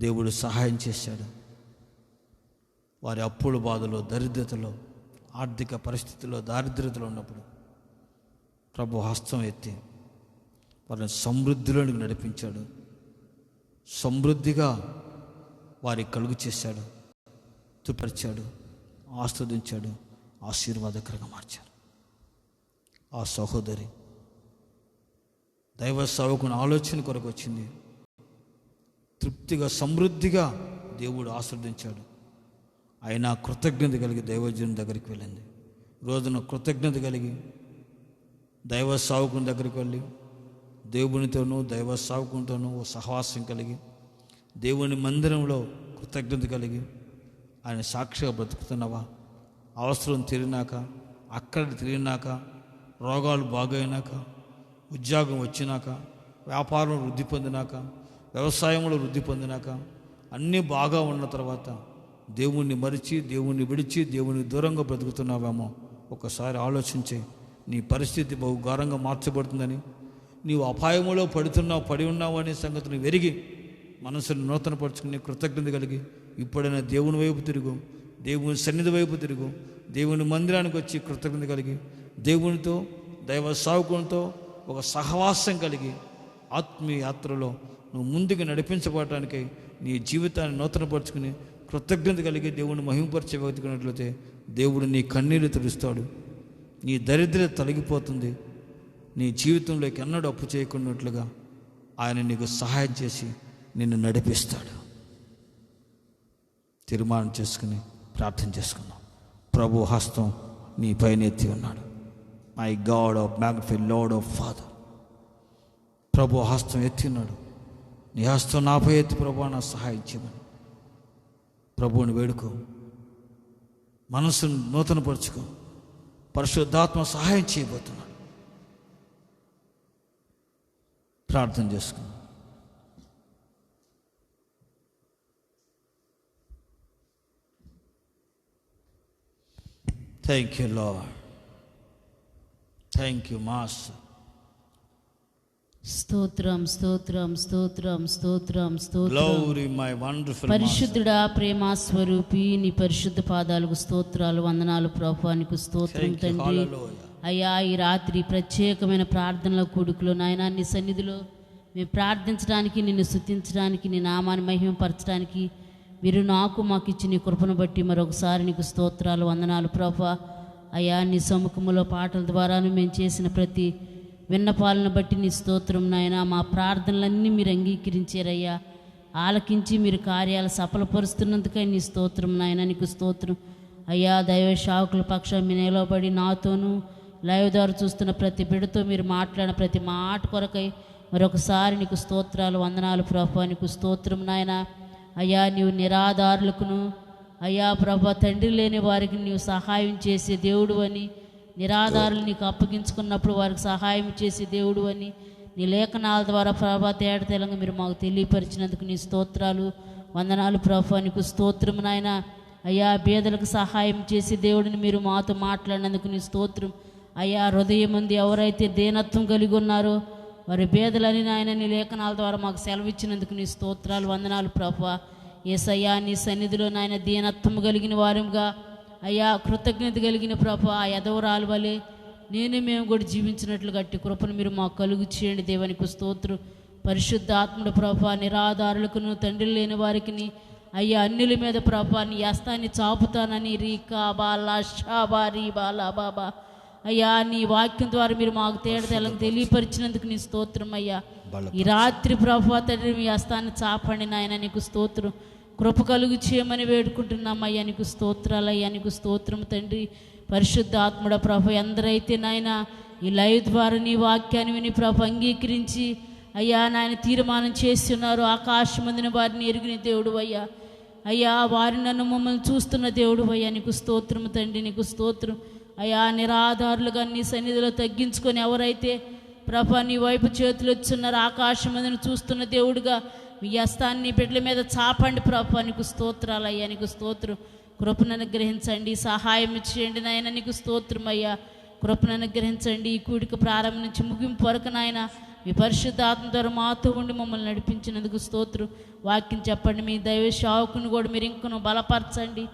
దేవుడు సహాయం చేశాడు. వారి అప్పుల బాధలో, దరిద్రతలో, ఆర్థిక పరిస్థితుల్లో, దారిద్ర్యతలో ఉన్నప్పుడు ప్రభు హస్తం ఎత్తి వారిని సమృద్ధిలోనికి నడిపించాడు. సమృద్ధిగా వారికి కలుగు చేశాడు, తృప్తిపరిచాడు, ఆస్వాదించాడు, ఆశీర్వాదకరంగా మార్చాడు. ఆ సహోదరి దైవ సేవకుని ఆలోచన కొరకు వచ్చింది. తృప్తిగా, సమృద్ధిగా దేవుడు ఆస్వాదించాడు. అయినా కృతజ్ఞత కలిగి దైవజనుని దగ్గరికి వెళ్ళింది. రోజున కృతజ్ఞత కలిగి దైవ సేవకుని దగ్గరికి వెళ్ళి దేవునితోనూ దైవ సేవకునితోనూ సహవాసం కలిగి దేవుని మందిరంలో కృతజ్ఞత కలిగి ఆయన సాక్షిగా బ్రతుకుతున్నావా? అవసరం తీరినాక, అక్కడ తిరిగినాక, రోగాలు బాగైనాక, ఉద్యోగం వచ్చినాక, వ్యాపారం వృద్ధి పొందినాక, వ్యవసాయంలో వృద్ధి పొందినాక, అన్నీ బాగా ఉన్న తర్వాత దేవుణ్ణి మరిచి, దేవుణ్ణి విడిచి, దేవుని దూరంగా బ్రతుకుతున్నావేమో ఒకసారి ఆలోచించి. నీ పరిస్థితి బహుఘోరంగా మార్చబడుతుందని, నీవు అపాయములో పడి ఉన్నావు అనే సంగతిని వెరిగి మనసును నూతనపరుచుకుని కృతజ్ఞత కలిగి ఇప్పుడైనా దేవుని వైపు తిరుగు, దేవుని సన్నిధి వైపు తిరుగు, దేవుని మందిరానికి వచ్చి కృతజ్ఞత కలిగి దేవునితో, దైవ సేవకునితో ఒక సహవాసం కలిగి ఆత్మీయ యాత్రలో నువ్వు ముందుకు నడిపించబడటానికి నీ జీవితాన్ని నూతనపరుచుకుని కృతజ్ఞత కలిగి దేవుని మహిమపరిచే వ్యక్తికున్నట్లయితే దేవుడు నీ కన్నీరు తుడుస్తాడు. నీ దరిద్రత తొలగిపోతుంది. నీ జీవితంలోకి ఎన్నడూ అప్పు చేయకున్నట్లుగా ఆయన నీకు సహాయం చేసి నిన్ను నడిపిస్తాడు. తీర్మానం చేసుకుని ప్రార్థన చేసుకున్నాం. ప్రభు హస్తం నీ పైన ఎత్తి ఉన్నాడు. My God of magnified Lord of Father, ప్రభు హస్తం ఎత్తి ఉన్నాడు. నీ హస్తం నాపై ఎత్తి ప్రభు నా సహాయం చేయమని ప్రభువుని వేడుకో. మనసును నూతనపరుచుకో. పరిశుద్ధాత్మ సహాయం చేయబోతున్నాడు. ప్రార్థన చేసుకున్నాం. Thank you lord, thank you master.
స్తోత్రం, స్తోత్రం, స్తోత్రం, స్తోత్రం, స్తోత్రం.
Glory my wonderful
పరిశుద్ధుడా, ప్రేమ స్వరూపి, నీ పరిశుద్ధ పాదాలకు స్తోత్రాలు, వందనాలు ప్రభువా, నీకు స్తోత్రం తండ్రి. అయ్యా, ఈ రాత్రి ప్రత్యేకమైన ప్రార్థనల కూడుకులో నాయనా నీ సన్నిధిలో మేము ప్రార్థించడానికి, నిన్ను స్తుతించడానికి, నీ నామాన్ని మహిమపరచడానికి మీరు మాకు ఇచ్చిన నీ కృపను బట్టి మరొకసారి నీకు స్తోత్రాలు, వందనాలు ప్రభా. అయ్యా, నీ సముఖములో పాటల ద్వారాను మేము చేసిన ప్రతి విన్నపాలను బట్టి నీ స్తోత్రం నాయన. మా ప్రార్థనలన్నీ మీరు అంగీకరించారయ్యా. ఆలకించి మీరు కార్యాలు సఫలపరుస్తున్నందుకై నీ స్తోత్రం నాయన, నీకు స్తోత్రం అయ్యా. దైవ సేవకుల పక్షం మీరు నిలబడి నాతోనూ లైవ్ ద్వారా చూస్తున్న ప్రతి బిడ్డతో మీరు మాట్లాడిన ప్రతి మాట కొరకై మరొకసారి నీకు స్తోత్రాలు, వందనాలు ప్రభా. నీకు స్తోత్రం నాయన. అయ్యా, నీవు నిరాధారులకును అయ్యా ప్రభా, తండ్రి లేని వారికి నీవు సహాయం చేసే దేవుడు అని, నిరాధారులు నీకు అప్పగించుకున్నప్పుడు వారికి సహాయం చేసే దేవుడు అని నీ లేఖనాల ద్వారా ప్రభా తేటతెలంగా మీరు మాకు తెలియపరిచినందుకు నీ స్తోత్రాలు, వందనాలు ప్రభా. నీకు స్తోత్రం నాయన. అయ్యా, బీదలకు సహాయం చేసే దేవుడిని మీరు మాతో మాట్లాడినందుకు నీ స్తోత్రం అయ్యా. హృదయం మంది ఎవరైతే దీనత్వం కలిగి ఉన్నారో వారి బేదలని నాయన నీ లేఖనాల ద్వారా మాకు సెలవిచ్చినందుకు నీ స్తోత్రాలు, వందనాలు ప్రభా. యేసయ్యా, నీ సన్నిధిలో నాయన దీనత్వం కలిగిన వారంగా అయ్యా, కృతజ్ఞత కలిగిన ప్రభా, ఆ ఎదవరాలు వలె మేము కూడా జీవించినట్లు గట్టి కృపను మీరు మాకు కలుగు చేయండి దేవానికి స్తోత్రం. పరిశుద్ధ ఆత్ముడు ప్రభా, నిరాధారులకును తండ్రి లేని వారికి అయ్యా అన్యుల మీద ప్రభా నీ హస్తాన్ని చాపుతానని రీకా బాలా షాబారీ బాలా బాబా అయ్యా, నీ వాక్యం ద్వారా మీరు మాకు తేడతెల్లని తెలియపరిచినందుకు నీ స్తోత్రం అయ్యా. ఈ రాత్రి ప్రభా తండ్రి మీ హస్తాన్ని చాపండి నాయన, నీకు స్తోత్రం. కృప కలుగు చేయమని వేడుకుంటున్నాం అయ్యా, నీకు స్తోత్రాలు అయ్యా, నీకు స్తోత్రం తండ్రి. పరిశుద్ధ ఆత్ముడ ప్రభ, ఎందరైతే నాయన ఈ లైవ్ ద్వారా నీ వాక్యాన్ని విని ప్రభ అంగీకరించి అయ్యా నాయన తీర్మానం చేస్తున్నారు, ఆకాశమందిన వారిని ఎరిగిన దేవుడు అయ్యా. అయ్యా, వారిని నన్ను మమ్మల్ని చూస్తున్న దేవుడు అయ్యా, నీకు స్తోత్రం తండ్రి, నీకు స్తోత్రం అయ్యా. నిరాధారులుగా నీ సన్నిధిలో తగ్గించుకొని ఎవరైతే ప్రభా నీ వైపు చేతులు వచ్చున్నారు, ఆకాశమందును చూస్తున్న దేవుడుగా మీ హస్తాన్ని బిడ్డల మీద చాపండి ప్రభా, నీకు స్తోత్రాలు అయ్యా, నీకు స్తోత్రం. కృపను అనుగ్రహించండి, సహాయం చేయండి నాయన, నీకు స్తోత్రం అయ్యా. కృపను అనుగ్రహించండి. ఈ కూడిక ప్రారంభం నుంచి ముగింపు వరకు నాయన మీ పరిశుద్ధ ఆత్మ ద్వారా మాతో ఉండి మమ్మల్ని నడిపించినందుకు స్తోత్రం. వాక్యం చెప్పండి, మీ దైవ సేవకుని కూడా మీరు ఇంకను బలపరచండి,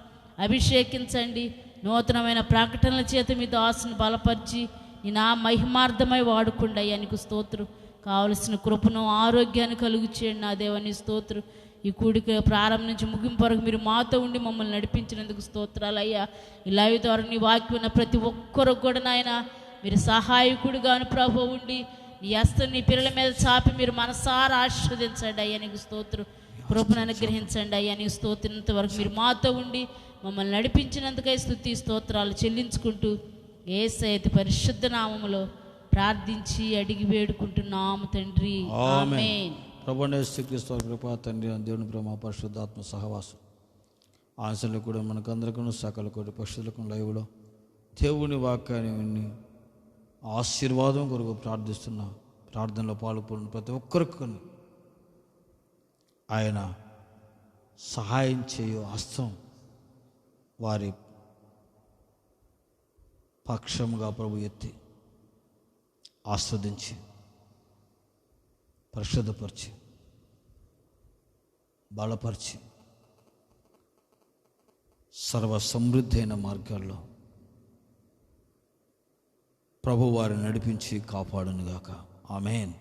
అభిషేకించండి. నూతనమైన ప్రకటనల చేత మీ దాసుని బలపరిచి నీ నా మహిమార్థమై వాడుకుండా అయ్యా, నీకు స్తోత్రం. కావలసిన కృపను ఆరోగ్యాన్ని కలుగు చేయండి నా దేవాని స్తోత్రం. ఈ కూడిక ప్రారంభం నుంచి ముగింపు వరకు మీరు మాతో ఉండి మమ్మల్ని నడిపించినందుకు స్తోత్రాలు అయ్యా. ఈ లైవ్ ద్వారా నీ వాక్యం ఉన్న ప్రతి ఒక్కరు కూడా నాయన మీరు సహాయకుడిగాను ప్రభు ఉండి నీ హస్తం నీ పిల్లల మీద చాపి మీరు మనసారా ఆశీర్వదించండి అయ్యా, నీకు స్తోత్రం. కృపను అనుగ్రహించండి అయ్యా, నీకు స్తోత్రంత వరకు మీరు మాతో ఉండి మమ్మల్ని నడిపించినందుకై స్తుతి స్తోత్రాలు చెల్లించుకుంటూ యేసయ్య పరిశుద్ధ నామములో ప్రార్థించి అడిగి వేడుకుంటున్నాము తండ్రి, ఆమేన్.
ప్రభువైన యేసుక్రీస్తు కృప, తండ్రి దేవుని ప్రేమ, పరిశుద్ధాత్మ సహవాసం ఆశలు కూడా మనకందరికీ సకల కోటి పక్షులకు లైవ్లో దేవుని వాక్యాన్ని విని ఆశీర్వాదం కొరకు ప్రార్థిస్తున్నా. ప్రార్థనలో పాల్గొన్న ప్రతి ఒక్కరికి ఆయన సహాయం చేయు హస్తం వారి పక్షముగా ప్రభు ఎత్తి ఆస్వాదించి పరిశుద్ధపరిచి బలపరిచి సర్వ సమృద్ధి అయిన మార్గాల్లో ప్రభు వారిని నడిపించి కాపాడునుగాక. ఆమేన్.